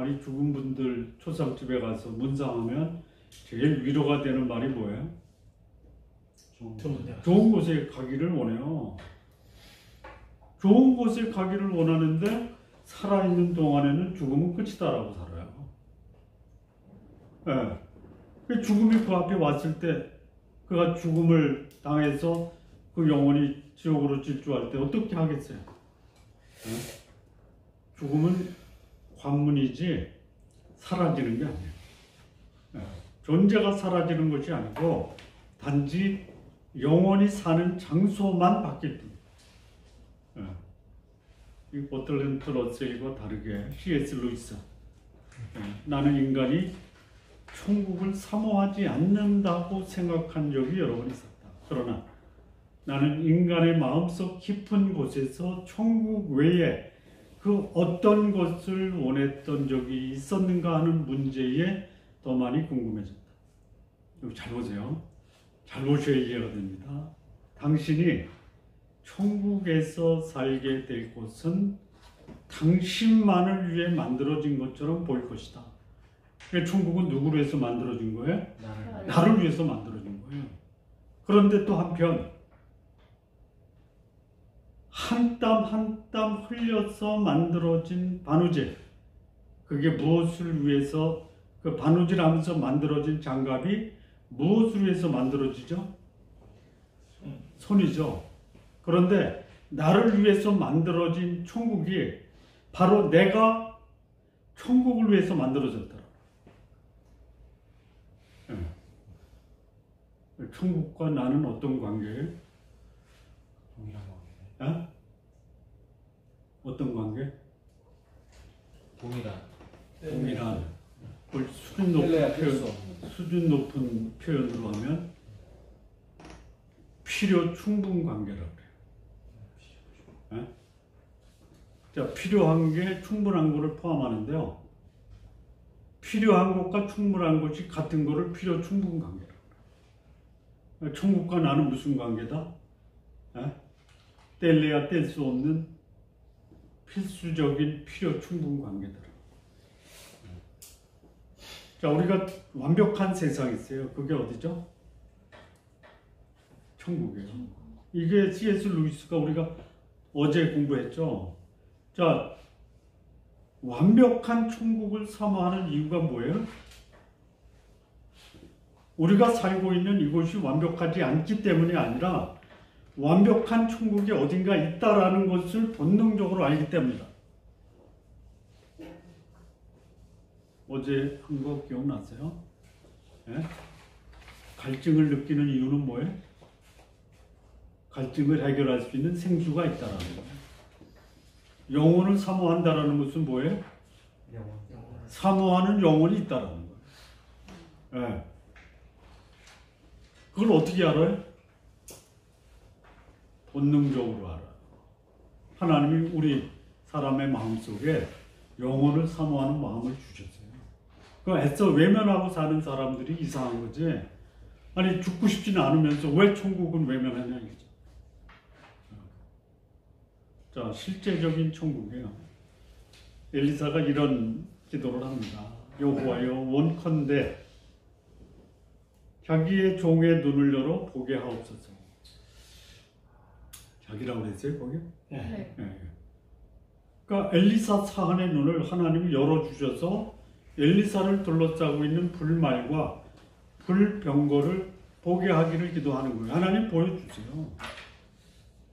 아니, 죽은 분들 초상집에 가서 문상하면 제일 위로가 되는 말이 뭐예요? 좋은 곳에 가기를 원해요. 좋은 곳에 가기를 원하는데 살아있는 동안에는 죽음은 끝이다라고 살아요. 예. 그 죽음이 그 앞에 왔을 때 그가 죽음을 당해서 그 영혼이 지옥으로 질주할 때 어떻게 하겠어요? 예? 죽음은 관문이지 사라지는 게 아니에요. 예. 존재가 사라지는 것이 아니고 단지 영원히 사는 장소만 바뀔 뿐. 이 버틀랜드 러셀과 다르게 C.S. 루이스, 나는 인간이 천국을 사모하지 않는다고 생각한 적이 여러 번 있었다. 그러나 나는 인간의 마음속 깊은 곳에서 천국 외에 그 어떤 것을 원했던 적이 있었는가 하는 문제에 더 많이 궁금해졌다. 여기 잘 보세요. 잘 보셔야 이해가 됩니다. 당신이 천국에서 살게 될 곳은 당신만을 위해 만들어진 것처럼 보일 것이다. 천국은 누구를 위해서 만들어진 거예요? 나를 위해서 만들어진 거예요. 그런데 또 한편 한 땀 한 땀 흘려서 만들어진 바느질, 그게 무엇을 위해서, 그 바느질하면서 만들어진 장갑이 무엇을 위해서 만들어지죠? 손이죠. 그런데 나를 위해서 만들어진 천국이 바로 내가 천국을 위해서 만들어졌다. 천국과 나는 어떤 관계예요? 동일한 관계네. 에? 어떤 관계? 동일한. 수준 높은 표현으로 하면 필요 충분 관계라고 그래요. 에? 자, 필요한 게 충분한 것을 포함하는데요. 필요한 것과 충분한 것이 같은 것을 필요 충분 관계라고 그래요. 천국과 나는 무슨 관계다? 에? 뗄래야 뗄 수 없는 필수적인 필요 충분 관계더라. 자, 우리가 완벽한 세상이 있어요. 그게 어디죠? 천국이에요. 이게 C.S. 루이스가 우리가 어제 공부했죠. 자, 완벽한 천국을 사모하는 이유가 뭐예요? 우리가 살고 있는 이곳이 완벽하지 않기 때문이 아니라 완벽한 천국이 어딘가 있다라는 것을 본능적으로 알기 때문이다. 어제 한 거 기억나세요? 예? 갈증을 느끼는 이유는 뭐예요? 갈증을 해결할 수 있는 생수가 있다라는 거예요. 영혼을 사모한다라는 것은 뭐예요? 사모하는 영혼이 있다라는 거예요. 예. 그걸 어떻게 알아요? 본능적으로 알아요. 하나님이 우리 사람의 마음속에 영혼을 사모하는 마음을 주셨어요. 그 애써 외면하고 사는 사람들이 이상한 거지. 아니 죽고 싶지는 않으면서 왜 천국은 외면하냐 이거죠. 자, 실제적인 천국이에요. 엘리사가 이런 기도를 합니다. 여호와여, 원컨대 자기의 종의 눈을 열어 보게 하옵소서. 자기라고 그랬어요 거기? 네. 예. 그러니까 엘리사 사한의 눈을 하나님이 열어주셔서 엘리사를 둘러싸고 있는 불말과 불병거를 보게 하기를 기도하는 거예요. 하나님 보여주세요.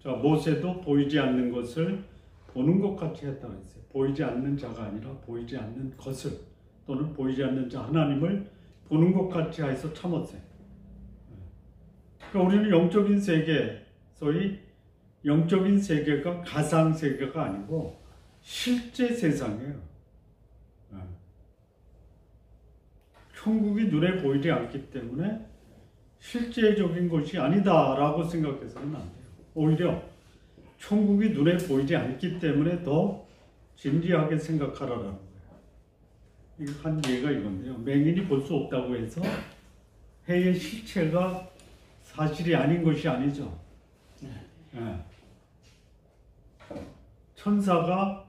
자, 모세도 보이지 않는 것을 보는 것 같이 했다고 했어요. 보이지 않는 자가 아니라 보이지 않는 것을 또는 보이지 않는 자 하나님을 보는 것 같이 해서 참았어요. 그러니까 우리는 영적인 세계, 소위 영적인 세계가 가상 세계가 아니고 실제 세상이에요. 천국이 눈에 보이지 않기 때문에 실제적인 것이 아니다라고 생각해서는 안 돼요. 오히려 천국이 눈에 보이지 않기 때문에 더 진지하게 생각하라라는 거예요. 이거 한 예가 이건데요. 맹인이 볼 수 없다고 해서 해의 실체가 사실이 아닌 것이 아니죠. 예. 천사가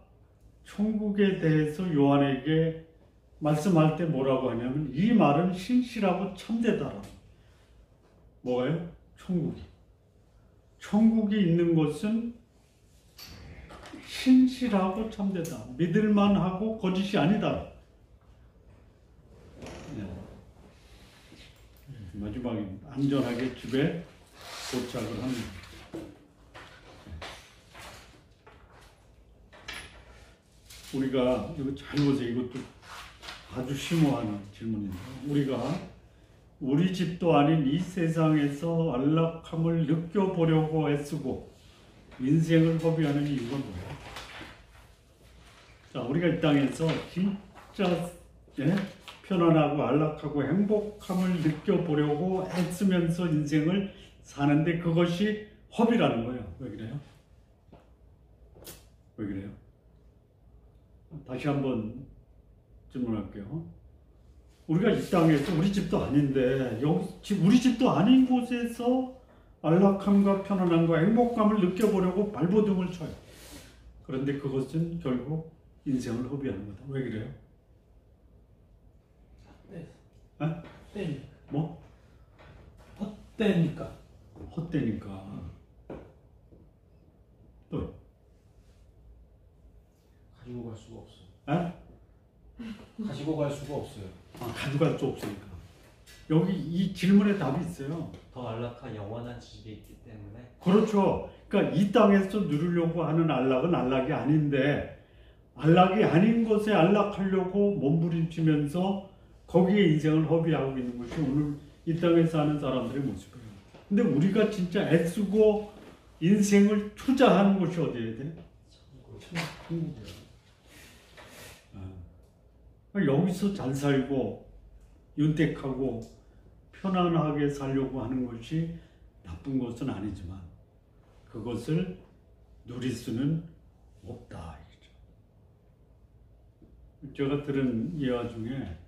천국에 대해서 요한에게 말씀할 때 뭐라고 하냐면 이 말은 신실하고 참되다라. 뭐예요? 천국이. 천국이 있는 것은 신실하고 참되다. 믿을만하고 거짓이 아니다. 마지막에 안전하게 집에 도착을 합니다. 우리가 이거 잘 보세요. 이것도 아주 심오한 질문인데 우리가 우리 집도 아닌 이 세상에서 안락함을 느껴보려고 애쓰고 인생을 허비하는 이유가 뭐예요? 자, 우리가 이 땅에서 진짜 편안하고 안락하고 행복함을 느껴보려고 애쓰면서 인생을 사는데 그것이 허비라는 거예요. 왜 그래요? 왜 그래요? 다시 한번 질문할게요. 우리가 이 땅에서 우리 집도 아닌데 우리 집도 아닌 곳에서 안락함과 편안함과 행복감을 느껴보려고 발버둥을 쳐요. 그런데 그것은 결국 인생을 허비하는 거다. 왜 그래요? 때니까. 뭐? 헛되니까. 헛되니까. 또 가지고 갈 수가 없어요. 에? 가지고 갈 수가 없어요. 가져갈 수 없으니까. 여기 이 질문에 답이 있어요. 더 안락한 영원한 집이 있기 때문에. 그렇죠. 그러니까 이 땅에서 누리려고 하는 안락은 안락이 아닌데 안락이 아닌 것에 안락하려고 몸부림치면서 거기에 인생을 허비하고 있는 것이 오늘 이 땅에 사는 사람들의 모습이에요. 근데 우리가 진짜 애쓰고 인생을 투자하는 곳이 어디에 돼? 천국이에요. 여기서 잘 살고 윤택하고 편안하게 살려고 하는 것이 나쁜 것은 아니지만 그것을 누릴 수는 없다. 제가 들은 예화 중에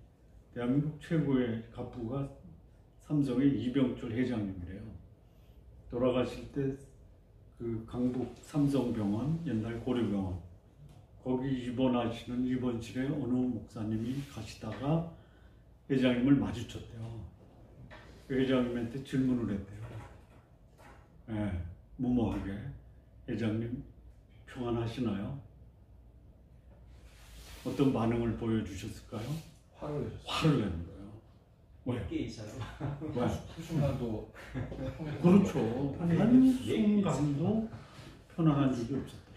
대한민국 최고의 갑부가 삼성의 이병철 회장님이래요. 돌아가실 때 그 강북 삼성병원, 옛날 고려병원 거기 입원하시는 입원실에 어느 목사님이 가시다가 회장님을 마주쳤대요. 그 회장님한테 질문을 했대요. 무모하게 회장님 평안하시나요? 어떤 반응을 보여주셨을까요? 화를 내셨어요. 화를 내는 거예요. 왜? 깨이잖아. 왜? 한순간도 그렇죠. 한순간도 편안한 적이 없었더라고요.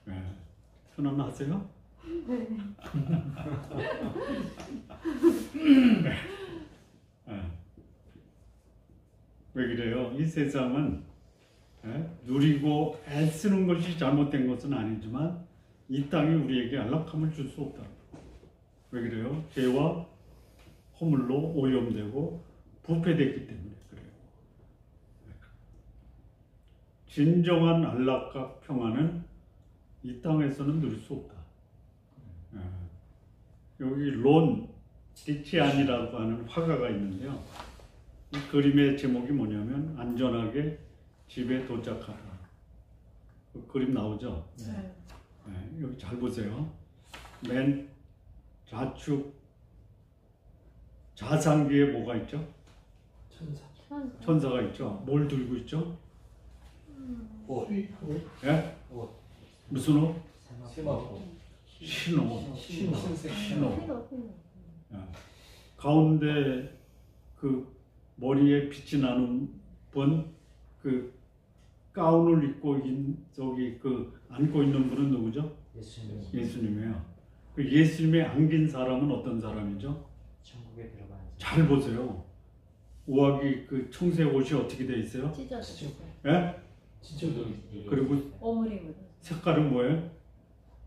네. 편안하세요? 네. 네. 왜 그래요? 이 세상은 누리고 애쓰는 것이 잘못된 것은 아니지만 이 땅이 우리에게 안락함을 줄 수 없다. 왜 그래요? 죄와 허물로 오염되고 부패됐기 때문에 그래요. 진정한 안락과 평안은 이 땅에서는 누릴 수 없다. 여기 론 디치안이라고 하는 화가가 있는데요. 이 그림의 제목이 뭐냐면 안전하게 집에 도착하라. 그 그림 나오죠? 네. 네, 여기 잘 보세요. 맨 좌측 좌상기에 뭐가 있죠? 천사. 천사가 있죠. 뭘 들고 있죠? 옷. 예? 옷. 무슨 옷? 세마포. 신옷. 신옷. 흰 예. 가운데 그 머리에 빛이 나는 분, 그 가운을 입고 저기 그 안고 있는 분은 누구죠? 예수님. 예수님이에요. 그 예수님의 안긴 사람은 어떤 사람이죠? 천국에 들어가는 잘 보세요. 우아기 그 청색 옷이 어떻게 돼 있어요? 찢어졌어요. 예? 진짜 그리고 오물이 묻어. 색깔은 뭐예요?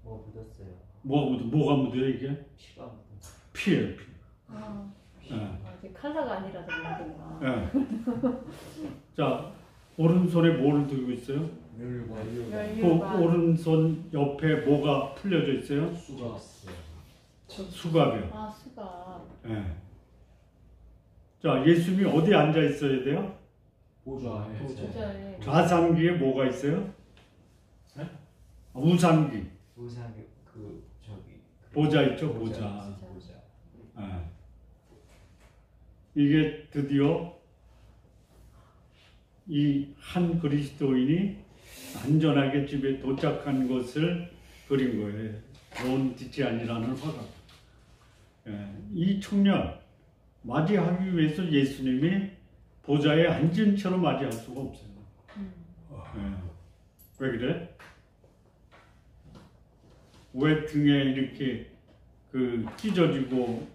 뭐 묻었어요. 뭐가 묻어요 이게? 피가 묻었어요. 피예요, 피. 아, 예. 이게 컬러가 아니라서 그런구나. 예. 자, 오른손에 뭐를 들고 있어요? 멸류관. 그 멸류관. 오른손 옆에 뭐가 풀려져 있어요? 수가. 수갑이요. 아, 수갑. 예. 자, 예수님이 어디 앉아 있어야 돼요? 보좌에. 진짜에. 좌상기에 뭐가 있어요? 네? 우상기. 우상 그 저기 보좌 있죠, 보좌. 예. 이게 드디어 이 한 그리스도인이 안전하게 집에 도착한 것을 그린 거예요. 론 디치안이라는 화가. 예. 이 청년 맞이하기 위해서 예수님이 보좌에 앉은 채로 맞이할 수가 없어요. 예. 왜 그래? 왜 등에 이렇게 그 찢어지고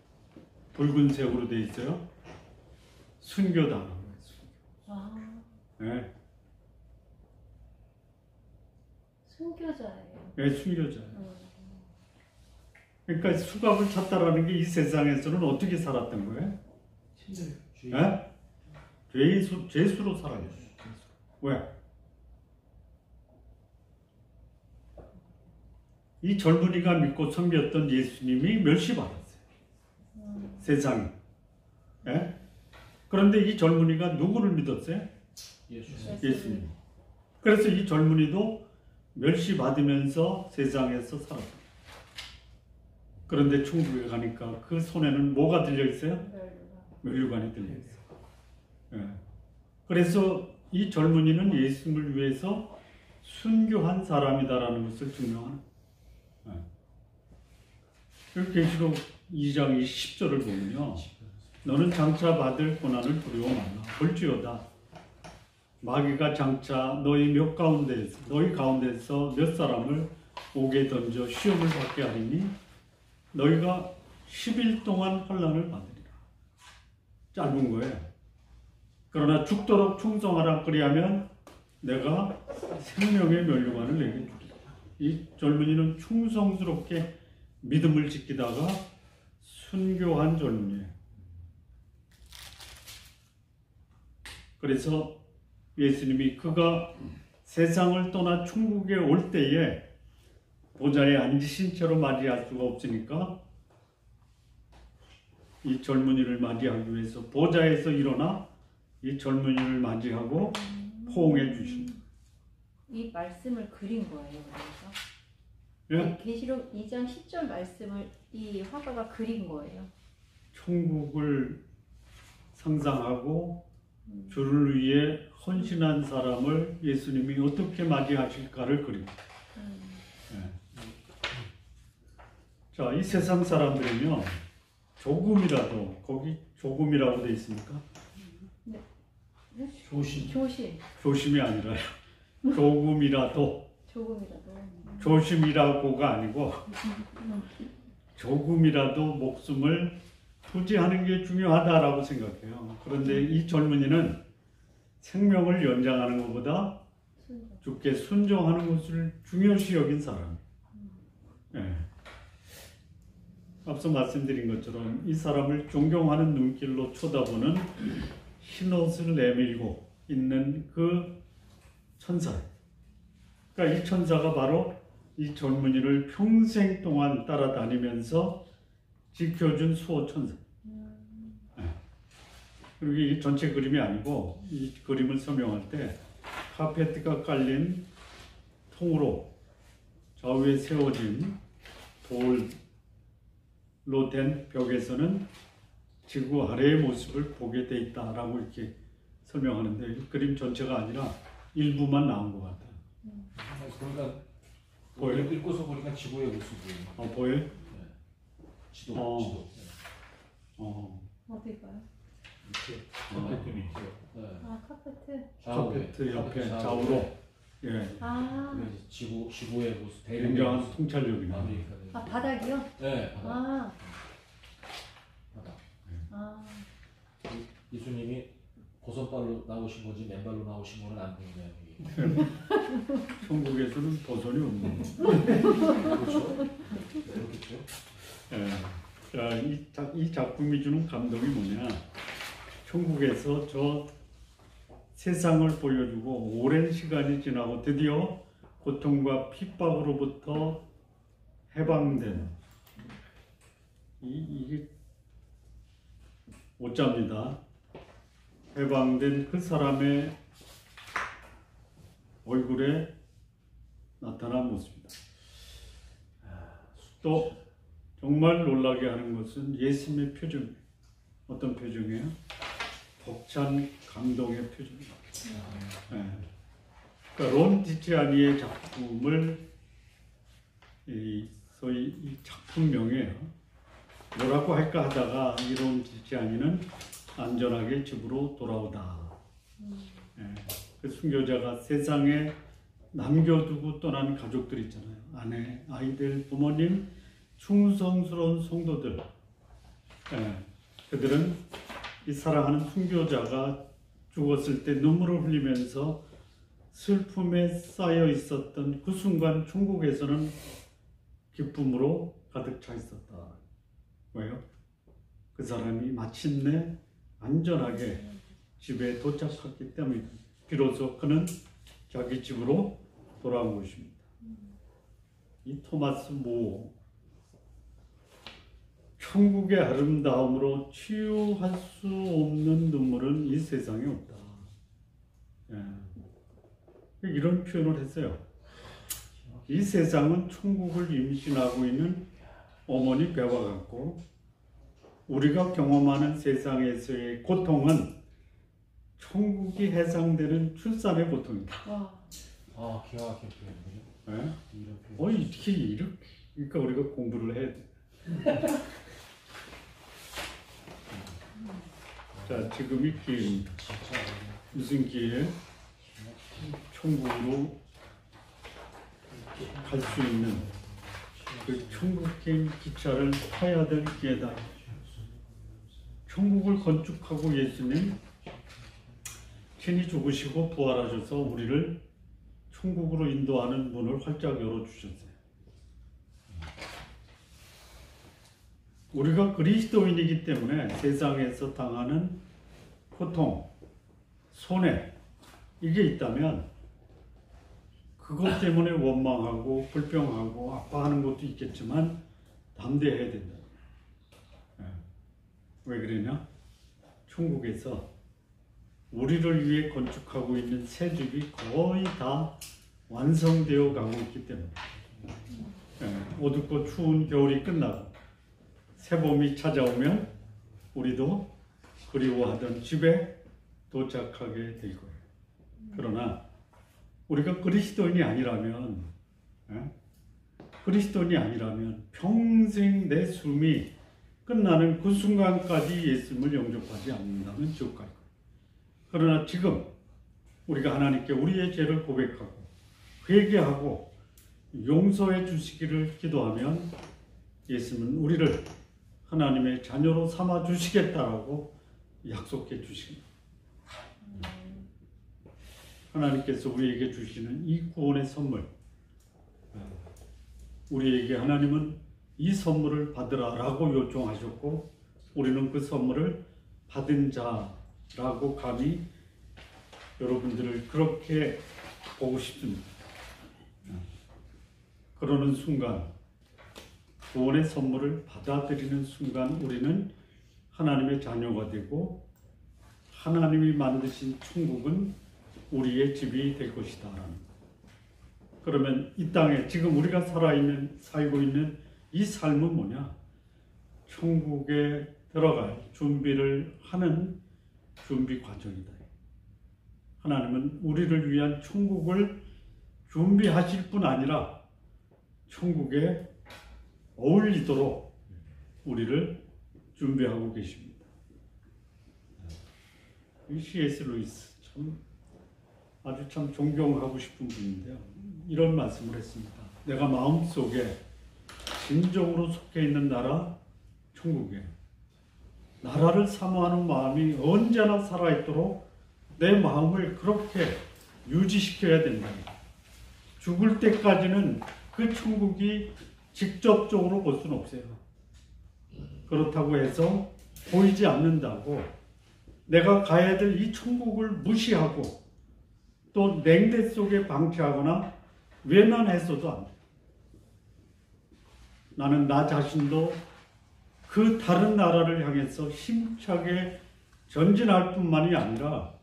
붉은색으로 돼 있어요? 순교당한 거예요. 아, 예. 순교자예요. 예, 순교자예요. 그러니까 수갑을 찾다라는 게 이 세상에서는 어떻게 살았던 거예요? 예? 죄수로 살아요. 왜? 이 젊은이가 믿고 섬겼던 예수님이 멸시받았어요. 세상에. 예? 그런데 이 젊은이가 누구를 믿었어요? 예수님. 그래서 이 젊은이도 멸시받으면서 세상에서 살았어요. 그런데 천국에 가니까 그 손에는 뭐가 들려있어요? 멸류관이 들려있어요. 예. 그래서 이 젊은이는 예수님을 위해서 순교한 사람이다라는 것을 증명하는 거예요. 계시록 2장 10절을 보면요. 너는 장차 받을 고난을 두려워 말라. 볼지어다. 마귀가 장차 너희 가운데서 몇 사람을 옥에 던져 시험을 받게 하리니 너희가 10일 동안 환난을 받으리라. 짧은 거예요. 그러나 죽도록 충성하라. 그리하면 내가 생명의 멸류관을 내게 주리라. 이 젊은이는 충성스럽게 믿음을 지키다가 순교한 젊은이에요. 그래서 예수님이 그가 세상을 떠나 천국에 올 때에 보좌에 앉으신 채로 맞이할 수가 없으니까 이 젊은이를 맞이하기 위해서 보좌에서 일어나 이 젊은이를 맞이하고 포옹해 주신 이 말씀을 그린 거예요. 그래서 예? 계시록 2장 10절 말씀을 이 화가가 그린 거예요. 천국을 상상하고 주를 위해 헌신한 사람을 예수님이 어떻게 맞이하실까를 그린 거예요. 예. 자, 이 세상 사람들은요, 조금이라도, 거기 조금이라고 돼 있습니까? 조심이 아니라요. 조금이라도, 조심이라고가 아니고, 조금이라도 목숨을 투지하는 게 중요하다라고 생각해요. 그런데 이 젊은이는 생명을 연장하는 것보다 주께 순종하는 것을 중요시 여긴 사람이에요. 예. 앞서 말씀드린 것처럼 이 사람을 존경하는 눈길로 쳐다보는 흰옷을 내밀고 있는 그 천사예요. 그러니까 이 천사가 바로 이 젊은이를 평생 동안 따라다니면서 지켜준 수호천사. 그리고 이 전체 그림이 아니고 이 그림을 설명할 때 카페트가 깔린 통으로 좌우에 세워진 돌로 된 벽에서는 지구 아래의 모습을 보게 돼 있다라고 이렇게 설명하는데 이 그림 전체가 아니라 일부만 나온 것 같아요. 그러니까 보여요? 읽고서 보니까 지구의 모습이 보여요? 지도. 어디 봐요? 카페트 밑에. 네. 아 카페트. 카페트 옆에 좌우로 예, 아, 지구의 모습. 굉장한 통찰력이네요. 아 바닥이요? 네. 바닥. 아, 바닥. 아, 예수님이 버선발로 나오신 건지 맨발로 나오신 거는 안 보이네요. 천국에서는 보선이 없는 그렇죠. 그렇겠죠. 예. 자, 이 작품이 주는 감동이 뭐냐? 천국에서 저 세상을 보여주고 오랜 시간이 지나고 드디어 고통과 핍박으로부터 해방된 이게 오자입니다. 해방된 그 사람의 얼굴에 나타난 모습입니다. 또 정말 놀라게 하는 것은 예수님의 표정이에요. 어떤 표정이에요? 벅찬 감동의 표정입니다. 그러니까 론 디치아니의 작품을 소위 이 작품명이에요. 뭐라고 할까 하다가 이 론 디치아니는 안전하게 집으로 돌아오다. 그 순교자가 세상에 남겨두고 떠난 가족들 있잖아요. 아내, 아이들, 부모님, 충성스러운 성도들. 그들은 이 사랑하는 순교자가 죽었을 때 눈물을 흘리면서 슬픔에 쌓여 있었던 그 순간 천국에서는 기쁨으로 가득 차 있었다. 왜요? 그 사람이 마침내 안전하게 집에 도착했기 때문에 비로소 그는 자기 집으로 돌아온 것입니다. 이 토마스 모 천국의 아름다움으로 치유할 수 없는 눈물은 이 세상에 없다. 이런 표현을 했어요. 이 세상은 천국을 임신하고 있는 어머니 배와 같고 우리가 경험하는 세상에서의 고통은 천국이 해상되는 출산의 고통입니다. 와. 아, 기가 막힌 표현이군요. 이렇게 그러니까 우리가 공부를 해야 돼. 자, 지금 이 기회입니다. 무슨 기회? 천국으로 갈 수 있는 그 천국행 기차를 타야 될 기회다. 천국을 건축하고 예수님 친히 죽으시고 부활하셔서 우리를 천국으로 인도하는 문을 활짝 열어주셨어요. 우리가 그리스도인이기 때문에 세상에서 당하는 고통, 손해 이게 있다면 그것 때문에 원망하고 불평하고 아파하는 것도 있겠지만 담대해야 된다. 왜 그러냐? 천국에서 우리를 위해 건축하고 있는 새 집이 거의 다 완성되어 가고 있기 때문에 어둡고 추운 겨울이 끝나고 새봄이 찾아오면 우리도 그리워하던 집에 도착하게 될 거예요. 그러나 우리가 그리스도인이 아니라면 평생 내 숨이 끝나는 그 순간까지 예수님을 영접하지 않는다면 지옥 갈 거예요. 그러나 지금 우리가 하나님께 우리의 죄를 고백하고 회개하고 용서해 주시기를 기도하면 예수님은 우리를 하나님의 자녀로 삼아 주시겠다라고 약속해 주십니다. 하나님께서 우리에게 주시는 이 구원의 선물, 우리에게 하나님은 이 선물을 받으라라고 요청하셨고 우리는 그 선물을 받은 자라고 감히 여러분들을 그렇게 보고 싶습니다. 그러는 순간 구원의 선물을 받아들이는 순간 우리는 하나님의 자녀가 되고 하나님이 만드신 천국은 우리의 집이 될 것이다. 그러면 이 땅에 지금 우리가 살고 있는 이 삶은 뭐냐? 천국에 들어갈 준비를 하는 준비 과정이다. 하나님은 우리를 위한 천국을 준비하실 뿐 아니라 천국에 어울리도록 우리를 준비하고 계십니다. C.S. 루이스 아주 참 존경하고 싶은 분인데요. 이런 말씀을 했습니다. 내가 마음속에 진정으로 속해 있는 나라 천국에 나라를 사모하는 마음이 언제나 살아있도록 내 마음을 그렇게 유지시켜야 된다. 죽을 때까지는 그 천국이 직접적으로 볼 수는 없어요. 그렇다고 해서 보이지 않는다고 내가 가야 될 이 천국을 무시하고 또 냉대 속에 방치하거나 외면해서도 안 돼. 나는 나 자신도 그 다른 나라를 향해서 힘차게 전진할 뿐만이 아니라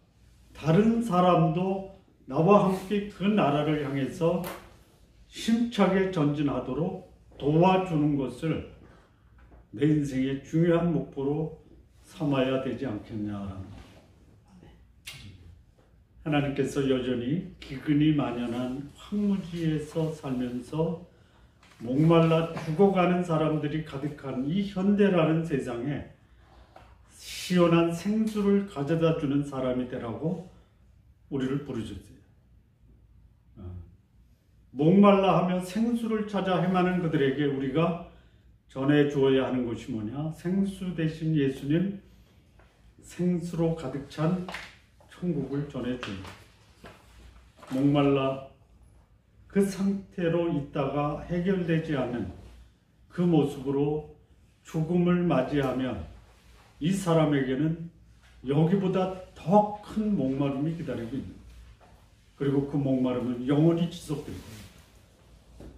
다른 사람도 나와 함께 그 나라를 향해서 힘차게 전진하도록 도와주는 것을 내 인생의 중요한 목표로 삼아야 되지 않겠냐라는 하나님께서 여전히 기근이 만연한 황무지에서 살면서 목말라 죽어가는 사람들이 가득한 이 현대라는 세상에 시원한 생수를 가져다 주는 사람이 되라고 우리를 부르셨어요. 목말라 하며 생수를 찾아 헤매는 그들에게 우리가 전해 주어야 하는 것이 뭐냐? 생수 대신 예수님 생수로 가득 찬 천국을 전해 줍니다. 목말라 그 상태로 있다가 해결되지 않는 그 모습으로 죽음을 맞이하면 이 사람에게는 여기보다 더 큰 목마름이 기다리고 있는 거예요. 그리고 그 목마름은 영원히 지속될 거예요.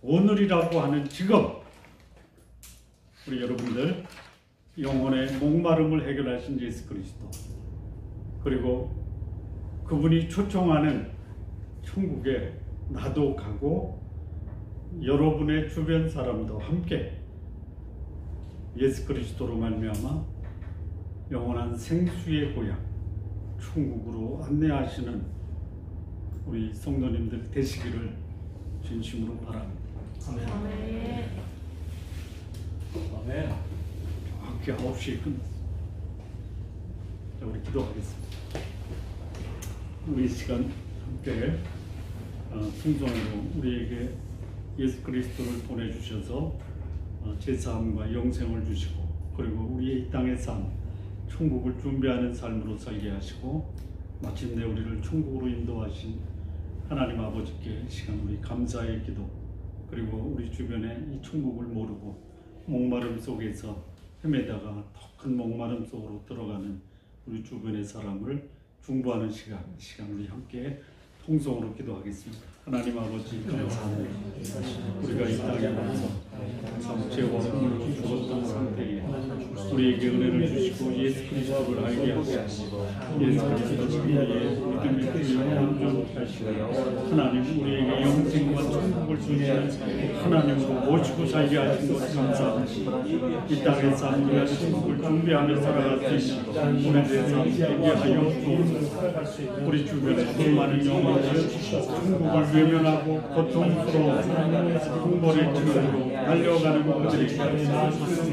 오늘이라고 하는 지금 우리 여러분들 영혼의 목마름을 해결하신 예수 그리스도 그리고 그분이 초청하는 천국에 나도 가고 여러분의 주변 사람도 함께 예수 그리스도로 말미암아 영원한 생수의 고향 천국으로 안내하시는 우리 성도님들 되시기를 진심으로 바랍니다. 아멘. 아멘. 정확히 9시에 끝났습니다. 자, 우리 기도하겠습니다. 우리 시간 함께 풍성으로 우리에게 예수 그리스도를 보내주셔서 제사함과 영생을 주시고 그리고 우리의 이 땅의 삶 천국을 준비하는 삶으로 살게 하시고 마침내 우리를 천국으로 인도하신 하나님 아버지께 시간 우리 감사의 기도 그리고 우리 주변에 이 천국을 모르고 목마름 속에서 헤매다가 더 큰 목마름 속으로 들어가는 우리 주변의 사람을 중보하는 시간 우리 함께 통성으로 기도하겠습니다. 하나님 아버지 감사합니다. 우리가 이 땅에 와서 참 죄와 흠을 죽었던 상태에 우리에게 은혜를 주시고 예수 그리스도를 알게 하시고 예수 그리스도의 믿음의 영원히 하시고 하나님 우리에게 영생과 천국을 주시는 하나님으로 모시고 살게 하신 것 감사합니다. 이 땅에서 우리가 천국을 준비하며 살아갈 수 있는 우리들의 삶 되게 하여 주옵소서. 우리 주변에 수많은 영혼들 천국을 외면하고 고통스러운 풍벌의 길로 달려가는 그들에게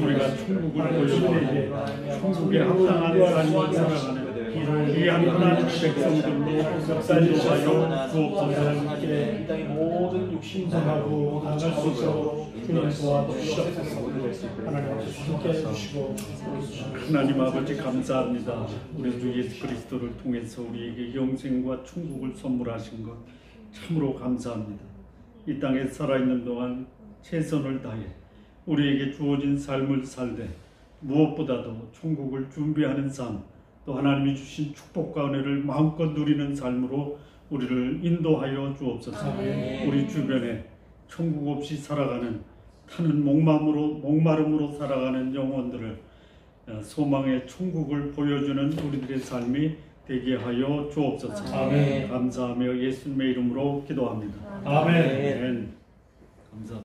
우리가 천국을 보여주고 천국에 합당한 삶을 살아가는 귀한 하나님 백성들로 인도하여 주옵소서. 이 땅의 모든 육신성하고 나갈 수 있도록 주님 도와주시옵소서. 하나님 아버지 함께 해주시고 하나님 아버지 감사합니다. 우리 주 예수 그리스도를 통해서 우리에게 영생과 천국을 선물하신 것 참으로 감사합니다. 이 땅에 살아있는 동안 최선을 다해 우리에게 주어진 삶을 살되 무엇보다도 천국을 준비하는 삶 또 하나님이 주신 축복과 은혜를 마음껏 누리는 삶으로 우리를 인도하여 주옵소서. 우리 주변에 천국 없이 살아가는 타는 목마름으로 살아가는 영혼들을 소망의 천국을 보여주는 우리들의 삶이 되게 하여 주옵소서. 아멘. 감사하며 예수님의 이름으로 기도합니다. 아멘. 아멘. 감사.